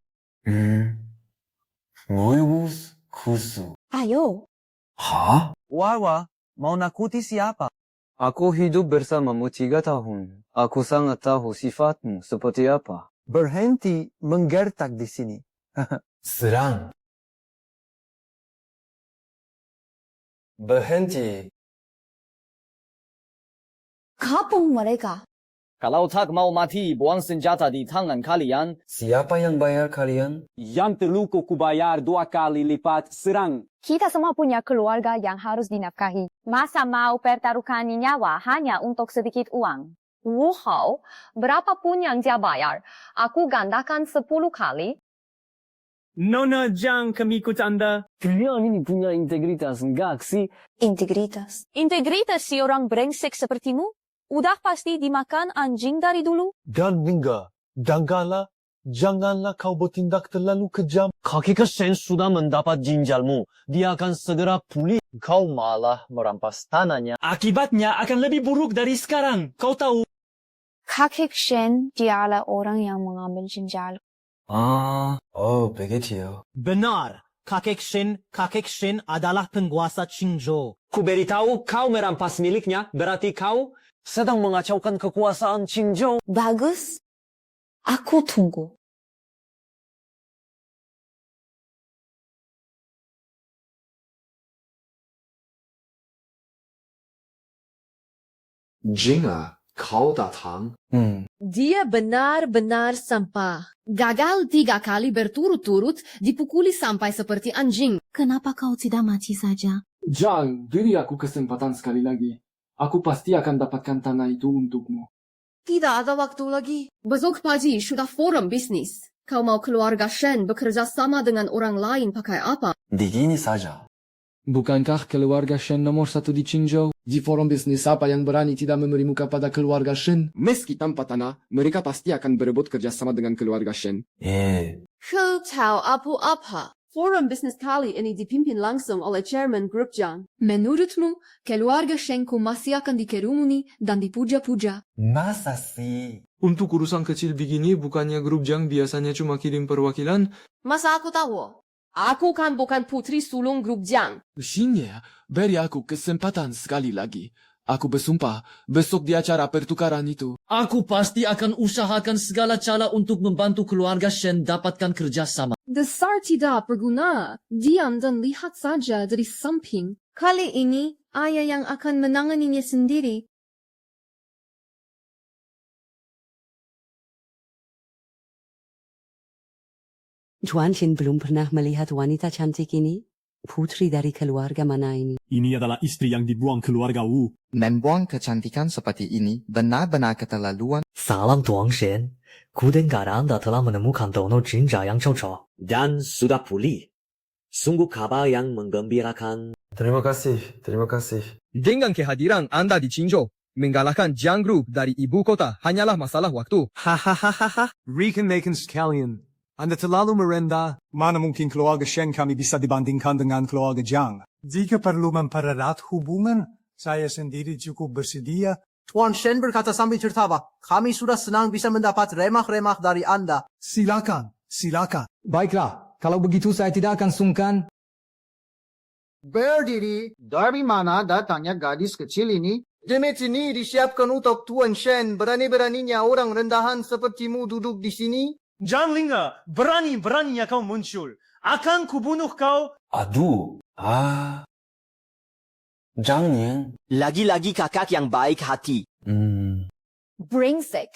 Moibus kusu. Ayo. Hah? Wawa, mau nakuti siapa? Aku hidup bersamamu 3 tahun. Aku sangat tahu sifatmu seperti apa. Berhenti menggertak di sini. Serang. Berhenti. Kapung mereka. Kalau tak mau mati, buang senjata di tangan kalian. Siapa yang bayar kalian? Yang terluka kubayar 2 kali lipat serang. Kita semua punya keluarga yang harus dinafkahi. Masa mau pertaruhkan nyawa hanya untuk sedikit uang? Wu Hao, berapapun yang dia bayar, aku gandakan 10 kali. Nona, jangan kami ikut Anda. Kalian ini punya integritas, enggak sih? Integritas? Integritas si orang brengsek sepertimu? Udah pasti dimakan anjing dari dulu? Dan Linger, janganlah kau bertindak terlalu kejam. Kakak Shen sudah mendapat ginjalmu. Dia akan segera pulih. Kau malah merampas tanahnya. Akibatnya akan lebih buruk dari sekarang. Kau tahu? Kakek Shen dialah orang yang mengambil ginjal. begitu. Benar. Kakek Shen adalah penguasa Qingzhou. Ku beritahu kau merampas miliknya, berarti kau sedang mengacaukan kekuasaan Qingzhou. Bagus. Aku tunggu. Jinga, kau datang. Dia benar-benar sampah. Gagal 3 kali berturut-turut dipukuli sampai seperti anjing. Kenapa kau tidak mati saja? Jangan, beri aku kesempatan sekali lagi. Aku pasti akan dapatkan tanah itu untukmu. Tidak ada waktu lagi. Besok pagi sudah forum bisnis. Kau mau keluarga Shen bekerja sama dengan orang lain pakai apa? Begini saja. Bukankah keluarga Shen nomor 1 di Qingzhou? Di forum bisnis apa yang berani tidak memberi muka pada keluarga Shen? Meski tanpa tanah, mereka pasti akan berebut kerjasama dengan keluarga Shen. Kau tahu apa-apa? Forum bisnis kali ini dipimpin langsung oleh Chairman Grup Jiang. Menurutmu, keluarga Shenku masih akan dikerumuni dan dipuja-puja? Masa sih? Untuk urusan kecil begini, bukannya grup Jiang biasanya cuma kirim perwakilan? Masa aku tahu? Aku kan bukan putri sulung Grup Jiang. Shinye, beri aku kesempatan sekali lagi. Aku bersumpah, besok di acara pertukaran itu, aku pasti akan usahakan segala cara untuk membantu keluarga Shen dapatkan kerjasama. Dasar tidak berguna. Diam dan lihat saja dari samping. Kali ini, ayah yang akan menanganinya sendiri. Tuan Shen belum pernah melihat wanita cantik ini? Putri dari keluarga mana ini? Ini adalah istri yang dibuang keluarga Wu. Membuang kecantikan seperti ini benar-benar keterlaluan. Salam Tuan Shen. Kudengar Anda telah menemukan donor jinja yang cocok. Dan sudah pulih. Sungguh kabar yang menggembirakan. Terima kasih, terima kasih. Dengan kehadiran Anda di Qingzhou, mengalahkan Jiang Group dari ibu kota hanyalah masalah waktu. Hahaha. Rekan-rekan sekalian, Anda terlalu merendah. Mana mungkin keluarga Shen kami bisa dibandingkan dengan keluarga Jiang? Jika perlu mempererat hubungan, saya sendiri cukup bersedia. Tuan Shen berkata sambil tertawa, kami sudah senang bisa mendapat remah-remah dari Anda. Silakan, silakan. Baiklah, kalau begitu saya tidak akan sungkan. Berdiri, dari mana datangnya gadis kecil ini? Demit ini disiapkan untuk Tuan Shen. Berani-beraninya orang rendahan sepertimu duduk di sini? Zhang Linga, berani-beraninya kau muncul. Akan kubunuh kau. Aduh, Zhang Ning. Lagi-lagi kakak yang baik hati. Brengsek.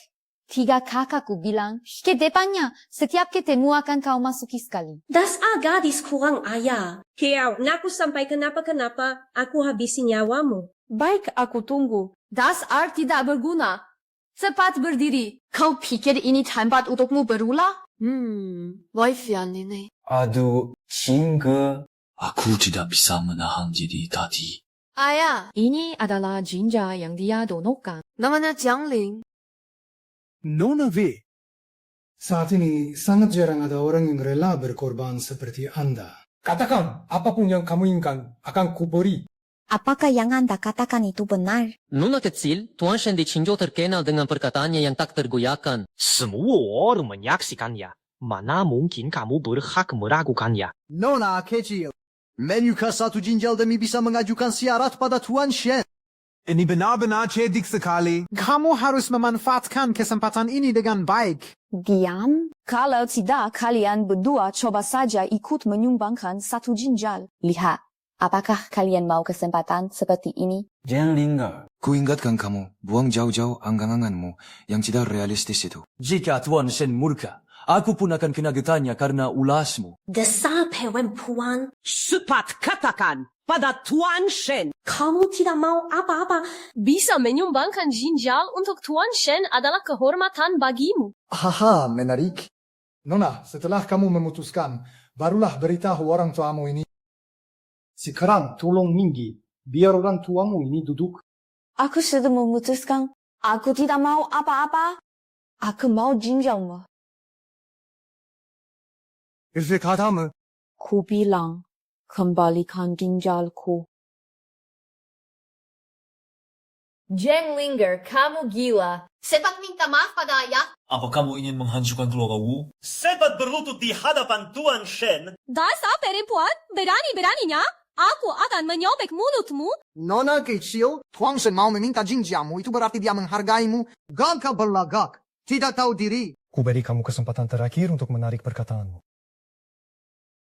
3 kakakku bilang, ke depannya, setiap ketemu akan kau masuki sekali. Dasar gadis kurang ayah. Kau ngaku sampai kenapa-kenapa, aku habisi nyawamu. Baik, aku tunggu. Dasar tidak berguna. Cepat berdiri. Kau pikir ini tempat untukmu berulah? Waifian ini. Aduh, Qingge. Aku tidak bisa menahan diri tadi. Ayah, Ini adalah jinja yang dia donokan. namanya Jiang Ling. Nona V. Saat ini sangat jarang ada orang yang rela berkorban seperti Anda. Katakan, apapun yang kamu inginkan akan kuberi. Apakah yang Anda katakan itu benar? Nona kecil, Tuan Shen di Qingzhou terkenal dengan perkataannya yang tak tergoyahkan. Semua orang menyaksikannya. Mana mungkin kamu berhak meragukannya? Nona kecil, menyuka satu jinjal demi bisa mengajukan syarat pada Tuan Shen. Ini benar-benar cerdik sekali. Kamu harus memanfaatkan kesempatan ini dengan baik. Diam. Kalau tidak, kalian berdua coba saja ikut menyumbangkan satu jinjal. Lihat, apakah kalian mau kesempatan seperti ini? Jiang Linga. Kuingatkan kamu, buang jauh-jauh anggan-anganmu yang tidak realistis itu. Jika Tuan Shen murka, aku pun akan kena getahnya karena ulasmu. Dasar perempuan. Cepat katakan pada Tuan Shen. Kamu tidak mau apa-apa. Bisa menyumbangkan jinjal untuk Tuan Shen adalah kehormatan bagimu. Haha, menarik. Nona, setelah kamu memutuskan, barulah beritahu orang tuamu ini. Sekarang tolong Minggi, biar orang tuamu ini duduk. Aku sudah memutuskan. Aku tidak mau apa-apa. Aku mau jinjalmu. Katamu. Ku bilang, kembalikan jinjalku. Jiang Linger, kamu gila. Cepat minta maaf pada ayah. Apa kamu ingin menghancurkan keluarga Wu? Cepat berlutut di hadapan Tuan Shen. Dasar perempuan, berani-beraninya, aku akan menyobek mulutmu. Nona kecil, Tuan Shen mau meminta jinjamu, itu berarti dia menghargaimu. Gagal berlagak, tidak tahu diri. Kuberi kamu kesempatan terakhir untuk menarik perkataanmu.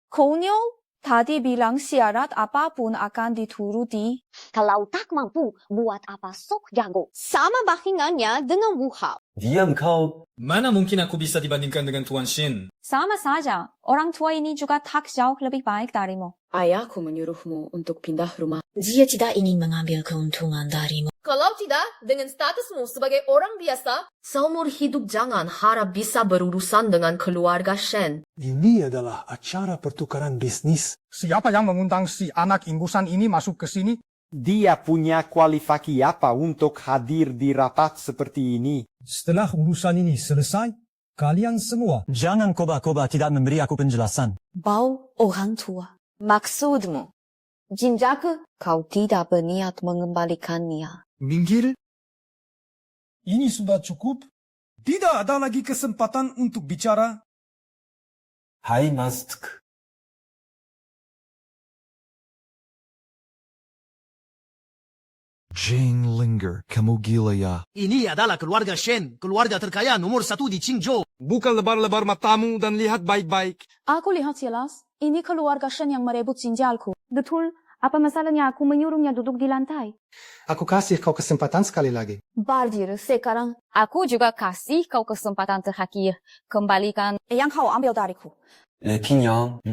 Konyol, tadi bilang syarat apapun akan dituruti. Kalau tak mampu, buat apa sok jago? Sama bahingannya dengan Wu Hao. Diam kau. Mana mungkin aku bisa dibandingkan dengan Tuan Shin? Sama saja, orang tua ini juga tak jauh lebih baik darimu. Ayahku menyuruhmu untuk pindah rumah. Dia tidak ingin mengambil keuntungan darimu. Kalau tidak, dengan statusmu sebagai orang biasa, seumur hidup jangan harap bisa berurusan dengan keluarga Shen. Ini adalah acara pertukaran bisnis. Siapa yang mengundang si anak ingusan ini masuk ke sini? Dia punya kualifikasi apa untuk hadir di rapat seperti ini? Setelah urusan ini selesai, kalian semua jangan koba-koba tidak memberi aku penjelasan. Bau orang tua. Maksudmu, Jinjaku, kau tidak berniat mengembalikannya. Minggir. Ini sudah cukup. Tidak ada lagi kesempatan untuk bicara. Hai Mask. Jane Linger, kamu gila ya? Ini adalah keluarga Shen, keluarga terkaya nomor 1 di Qingzhou. Buka lebar-lebar matamu dan lihat baik-baik. aku lihat jelas, ini keluarga Shen yang merebut ginjalku. Betul, apa masalahnya aku menyuruhnya duduk di lantai? Aku kasih kau kesempatan sekali lagi. Bardir, sekarang aku juga kasih kau kesempatan terakhir. Kembalikan yang kau ambil dariku. Kinyang.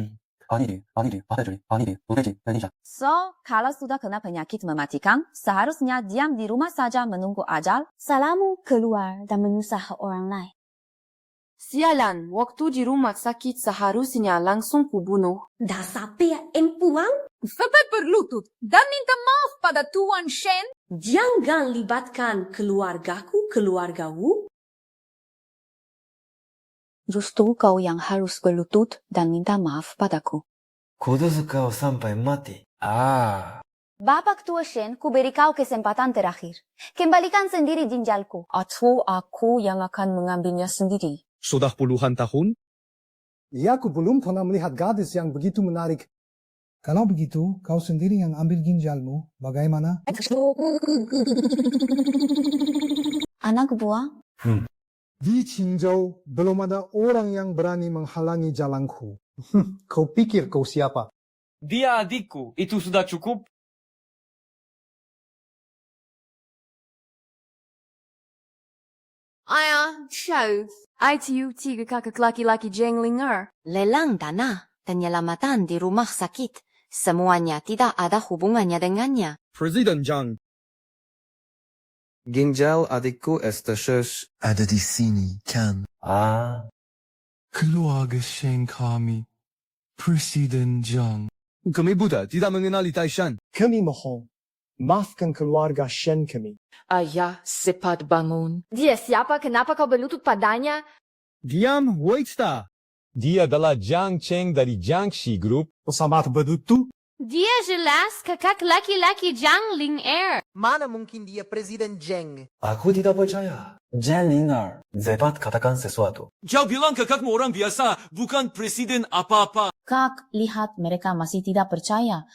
So, kalau sudah kena penyakit mematikan, seharusnya diam di rumah saja menunggu ajal. Salamu keluar dan menyusah orang lain. Sialan, waktu di rumah sakit seharusnya langsung kubunuh. Dasar pria empuang. Cepat berlutut dan minta maaf pada Tuan Shen. Jangan libatkan keluargaku. Justru kau yang harus berlutut dan minta maaf padaku. Kodozuka sampai mati. Bapak tua Shen, ku beri kau kesempatan terakhir. Kembalikan sendiri ginjalku. Atau aku yang akan mengambilnya sendiri. Sudah puluhan tahun? Ya, aku belum pernah melihat gadis yang begitu menarik. Kalau begitu, kau sendiri yang ambil ginjalmu. Bagaimana? Anak buah? Di Qingzhou, belum ada orang yang berani menghalangi jalanku. Kau pikir kau siapa? Dia adikku, itu sudah cukup. Ayah, Xiao, ITU 3 kakak laki-laki Jeng Linger. Lelang tanah, penyelamatan di rumah sakit. Semuanya tidak ada hubungannya dengannya. Presiden Zhang. Ginjal adikku Estasius ada di sini, kan? Keluarga Shen kami, Presiden Zhang. Kami buta, tidak mengenali Taishan. Kami mohon, maafkan keluarga Shen kami. Ayah, cepat bangun. Dia siapa? Kenapa kau berlutut padanya? Diam, waitsta. Dia adalah Jiang Cheng dari Jiangxi Group. Selamat berlutut. Dia jelas kakak laki-laki Zhang Linger. Mana mungkin dia Presiden Zheng? Aku tidak percaya. Zhang Linger, cepat katakan sesuatu. Kau bilang kakakmu orang biasa, bukan presiden apa-apa. Kak, lihat mereka masih tidak percaya.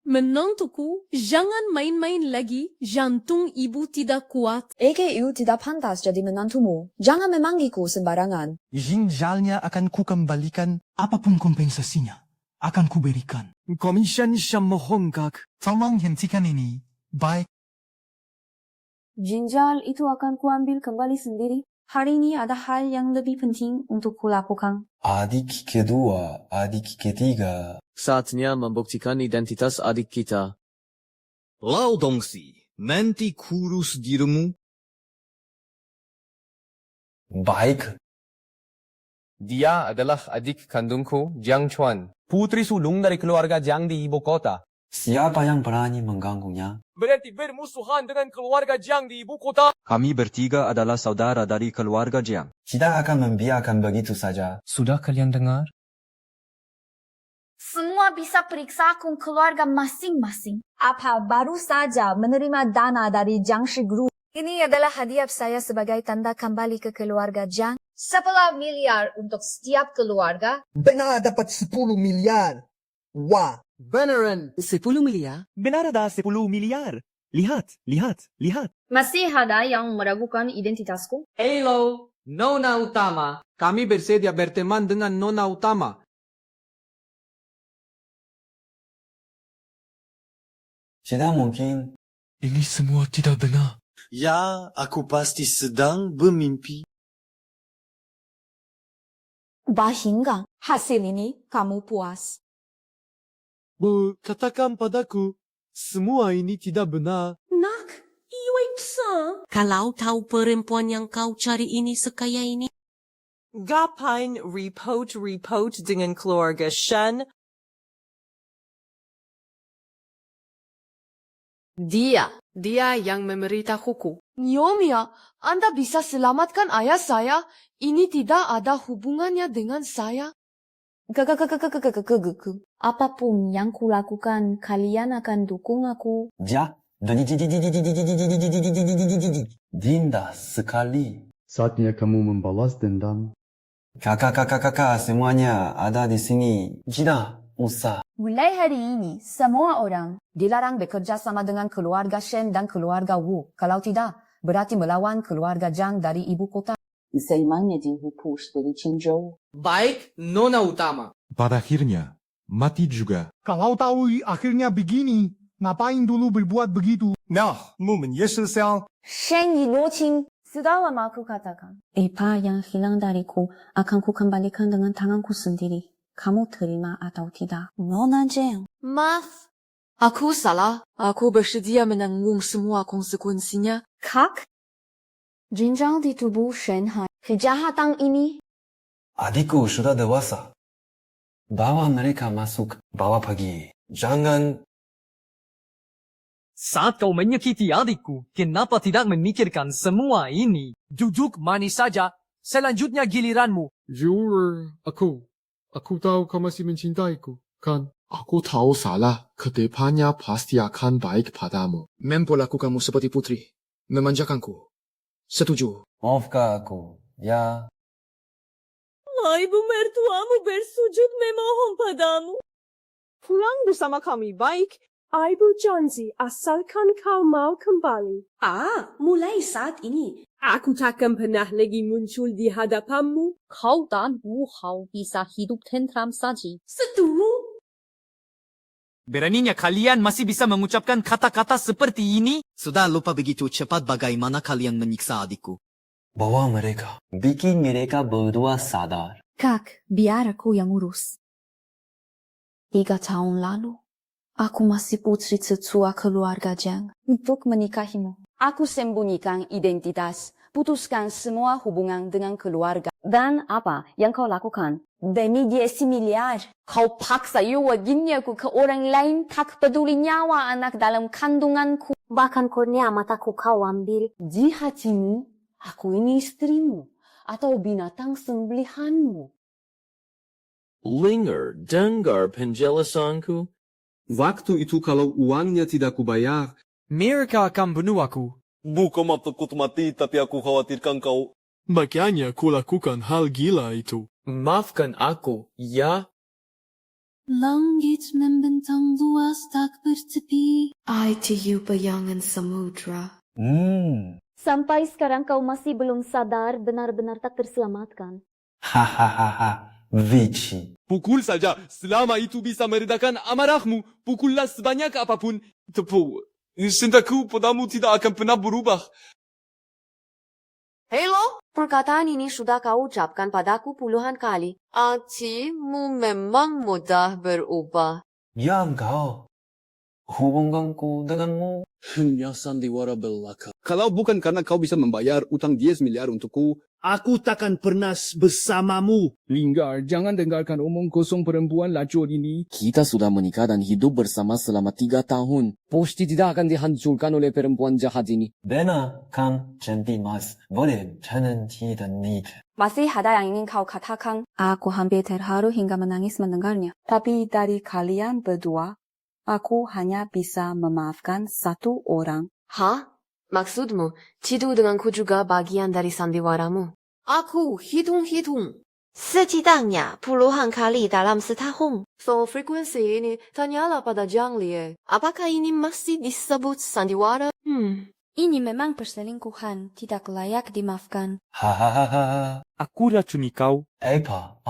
Menantuku, jangan main-main lagi. Jantung ibu tidak kuat. EKU tidak pantas jadi menantumu. Jangan memanggilku sembarangan. Ginjalnya akan kukembalikan, apapun kompensasinya. Akan kuberikan. Komisyen mohon kak. Tolong hentikan ini. Baik. Ginjal itu akan kuambil kembali sendiri. Hari ini ada hal yang lebih penting untuk kulakukan. Adik kedua, adik ketiga. Saatnya membuktikan identitas adik kita. Lau Dongsi, nanti kurus dirimu. Baik. Dia adalah adik kandungku, Jiang Chuan. Putri sulung dari keluarga Jiang di ibu kota. Siapa yang berani mengganggunya? Berarti bermusuhan dengan keluarga Jiang di ibu kota. Kami bertiga adalah saudara dari keluarga Jiang. Tidak akan membiarkan begitu saja. Sudah kalian dengar? Semua bisa periksa akun keluarga masing-masing. Apa baru saja menerima dana dari Jiangxi Group? Ini adalah hadiah saya sebagai tanda kembali ke keluarga Jiang. 10 miliar untuk setiap keluarga. Benar dapat 10 miliar. Wah, beneran. 10 miliar? Benar ada 10 miliar. Lihat. Masih ada yang meragukan identitasku? Hello, Nona Utama. Kami bersedia berteman dengan Nona Utama. Tidak mungkin. Ini semua tidak benar. Ya, aku pasti sedang bermimpi. Bahingga hasil ini kamu puas. Bu, katakan padaku, semua ini tidak benar. Nak, iweksa. Kalau tahu perempuan yang kau cari ini sekaya ini, Gapain report dengan keluarga Shen? Dia yang memberitahuku. Nyomia, Anda bisa selamatkan ayah saya. Ini tidak ada hubungannya dengan saya. Apapun yang kulakukan, kalian akan dukung aku. Ja, Dinda sekali. Saatnya kamu membalas dendam. Kakak, semuanya ada di sini. Tidak usah. Mulai hari ini, semua orang dilarang bekerja sama dengan keluarga Shen dan keluarga Wu. Kalau tidak, berarti melawan keluarga Zhang dari ibu kota. Seimangnya dihupush dari Qingzhou. Baik, Nona Utama. Pada akhirnya, mati juga. Kalau tahu akhirnya begini, ngapain dulu berbuat begitu? Nah, mu menyesal. Shen Yiluqing, sudah lama aku katakan. Apa yang hilang dariku akan ku kembalikan dengan tanganku sendiri. Kamu terima atau tidak? Nona Zhang. Maaf. Aku salah. Aku bersedia menanggung semua konsekuensinya. Kak? Jenjang di tubuh Shanghai. Kejahatan ini. Adikku sudah dewasa. Bawa mereka masuk, bawa pergi. Jangan. Saat kau menyakiti adikku, kenapa tidak memikirkan semua ini? Duduk manis saja, selanjutnya giliranmu. Juror, aku tahu kau masih mencintaiku, kan? Aku tahu salah, kedepannya pasti akan baik padamu. Memperlakukanmu seperti putri, memanjakanku. Setuju. Maafkan aku, ya. ibu mertuamu bersujud memohon padamu. Pulang bersama kami, baik? Ibu janji asalkan kau mau kembali. Mulai saat ini, aku takkan pernah lagi muncul di hadapanmu. Kau dan Wu Hao bisa hidup tentram saja. Setuju. Beraninya kalian masih bisa mengucapkan kata-kata seperti ini? Sudah lupa begitu cepat bagaimana kalian menyiksa adikku. Bawa mereka. Bikin mereka berdua sadar. Kak, biar aku yang urus. 3 tahun lalu, aku masih putri tetua keluarga Zhang. Untuk menikahimu, aku sembunyikan identitas, putuskan semua hubungan dengan keluarga. Dan apa yang kau lakukan? Demi 10 miliar. Kau paksa yuwaginyaku ke orang lain, tak peduli nyawa anak dalam kandunganku. Bahkan kornea mataku kau ambil. Di hatimu, aku ini istrimu, atau binatang sembelihanmu. Linger, dengar penjelasanku. Waktu itu kalau uangnya tidak kubayar, mereka akan bunuh aku. Bukan takut mati, tapi aku khawatirkan kau. Makanya ku lakukan hal gila itu. Maafkan aku, ya? Langit membentang luas tak bertepi. ITU bayangan samudra. Sampai sekarang kau masih belum sadar benar-benar tak terselamatkan. Hahaha, Vici. Pukul saja, selama itu bisa meredakan amarahmu. Pukullah sebanyak apapun. Tepu, cintaku padamu tidak akan pernah berubah. Hello, perkataan ini sudah kau ucapkan padaku puluhan kali. Hatimu memang mudah berubah. Ya engkau. Hubunganku denganmu hanya sandiwara belaka. Kalau bukan karena kau bisa membayar utang 10 miliar untukku, aku takkan pernah bersamamu. Linggar, jangan dengarkan omong kosong perempuan lacur ini. Kita sudah menikah dan hidup bersama selama 3 tahun. Pasti tidak akan dihancurkan oleh perempuan jahat ini. Bena kan cantik mas, boleh cantik dan neat. Masih ada yang ingin kau katakan? Aku hampir terharu hingga menangis mendengarnya. Tapi dari kalian berdua, aku hanya bisa memaafkan 1 orang. Hah? Maksudmu, tidur denganku juga bagian dari sandiwaramu? Aku hitung-hitung. Setidaknya puluhan kali dalam setahun. So, frekuensi ini tanyalah pada Zhang Lie. Apakah ini masih disebut sandiwara? Ini memang perselingkuhan, tidak layak dimaafkan. Hahaha. Aku racuni kau. Apa?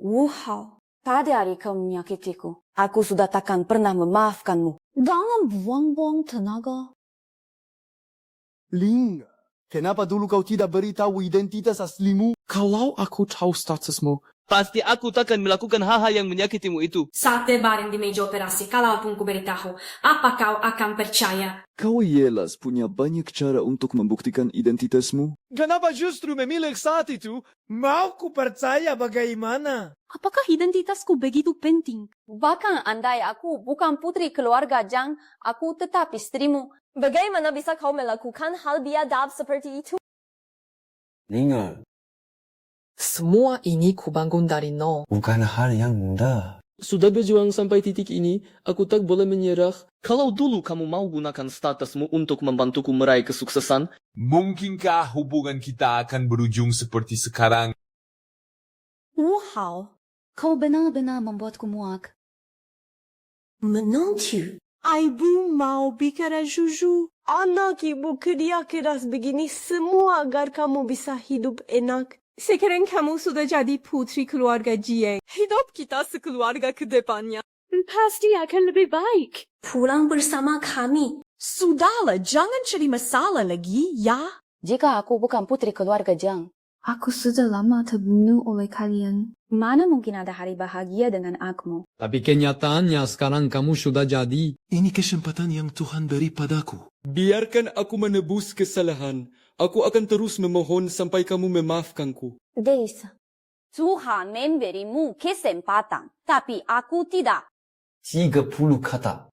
Wu Hao, pada hari kau menyakitiku, aku sudah takkan pernah memaafkanmu. Jangan buang-buang tenaga. Ling, kenapa dulu kau tidak beritahu identitas aslimu? Kalau aku tahu statusmu, pasti aku takkan melakukan hal-hal yang menyakitimu itu. Saat terbaring di meja operasi, kalaupun ku beritahu, apa kau akan percaya? Kau jelas punya banyak cara untuk membuktikan identitasmu. Kenapa justru memilih saat itu? Mau ku percaya bagaimana? Apakah identitasku begitu penting? Bahkan andai aku bukan putri keluarga Jiang, aku tetap istrimu. Bagaimana bisa kau melakukan hal biadab seperti itu? Linger, Semua ini kubangun dari nol. bukan hal yang mudah. Sudah berjuang sampai titik ini, aku tak boleh menyerah. Kalau dulu kamu mau gunakan statusmu untuk membantuku meraih kesuksesan, mungkinkah hubungan kita akan berujung seperti sekarang? Wow, kau benar-benar membuatku muak. Menantu, ibu mau bicara jujur. Anak ibu kerja keras begini semua agar kamu bisa hidup enak. Sekarang kamu sudah jadi putri keluarga Jiang. Hidup kita sekeluarga ke depannya pasti akan lebih baik. Pulang bersama kami. Sudahlah, jangan cari masalah lagi, ya? Jika aku bukan putri keluarga Jiang, Aku sudah lama terbunuh oleh kalian. mana mungkin ada hari bahagia dengan aku? tapi kenyataannya sekarang kamu sudah jadi. Ini kesempatan yang Tuhan beri padaku. Biarkan aku menebus kesalahan. Aku akan terus memohon sampai kamu memaafkanku. Desa, Tuhan memberimu kesempatan, tapi aku tidak. 30 kata.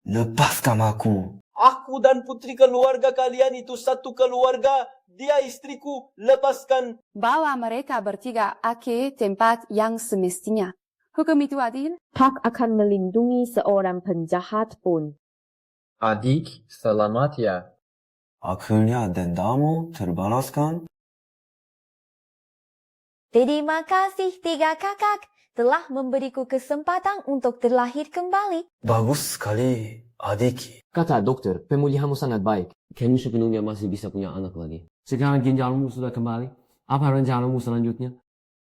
Lepaskan aku. Aku dan putri keluarga kalian itu satu keluarga. Dia istriku, lepaskan. Bawa mereka bertiga ke tempat yang semestinya. Hukum itu adil? Tak akan melindungi seorang penjahat pun. Adik, selamat ya. Akhirnya dendamu terbalaskan. Terima kasih tiga kakak telah memberiku kesempatan untuk terlahir kembali. Bagus sekali, adik. Kata dokter, pemulihanmu sangat baik. Kayaknya sepenuhnya masih bisa punya anak lagi. Sekarang ginjalmu sudah kembali. Apa rencanamu selanjutnya?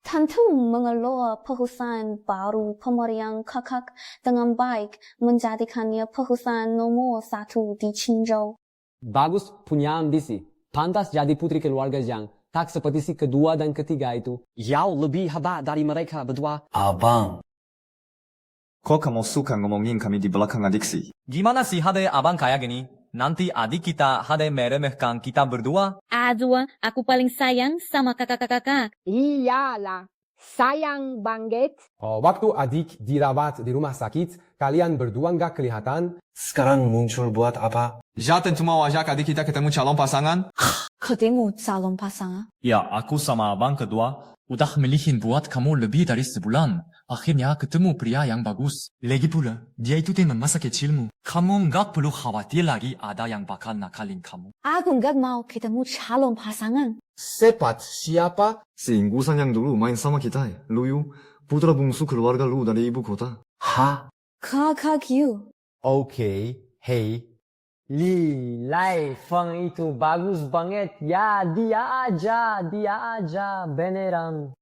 Tentu mengelola perusahaan baru pemberian kakak dengan baik, menjadikannya perusahaan nomor 1 di Qingzhou. Bagus punya ambisi. Pantas jadi putri keluarga Jiang. Tak seperti si kedua dan ketiga itu. Jauh lebih hebat dari mereka berdua. Abang. Kok kamu suka ngomongin kami di belakang adik sih? Gimana sih ada abang kayak gini? Nanti adik kita ada meremehkan kita berdua. Adua, aku paling sayang sama kakak-kakak. Iyalah, sayang banget. Waktu adik dirawat di rumah sakit, kalian berdua nggak kelihatan. Sekarang muncul buat apa? Ja tentu mau ajak adik kita ketemu calon pasangan? Ketemu calon pasangan? Ya, aku sama abang kedua udah milihin buat kamu lebih dari sebulan. Akhirnya ketemu pria yang bagus. Lagi pula, dia itu teman masa kecilmu. Kamu nggak perlu khawatir lagi ada yang bakal nakalin kamu. Aku nggak mau ketemu calon pasangan. Sepat siapa? Si ingusan yang dulu main sama kita, Luyu, putra bungsu keluarga Lu dari ibu kota. Hah? Kakak you. Oke, hey. Li Lai Feng itu bagus banget. Ya, dia aja beneran.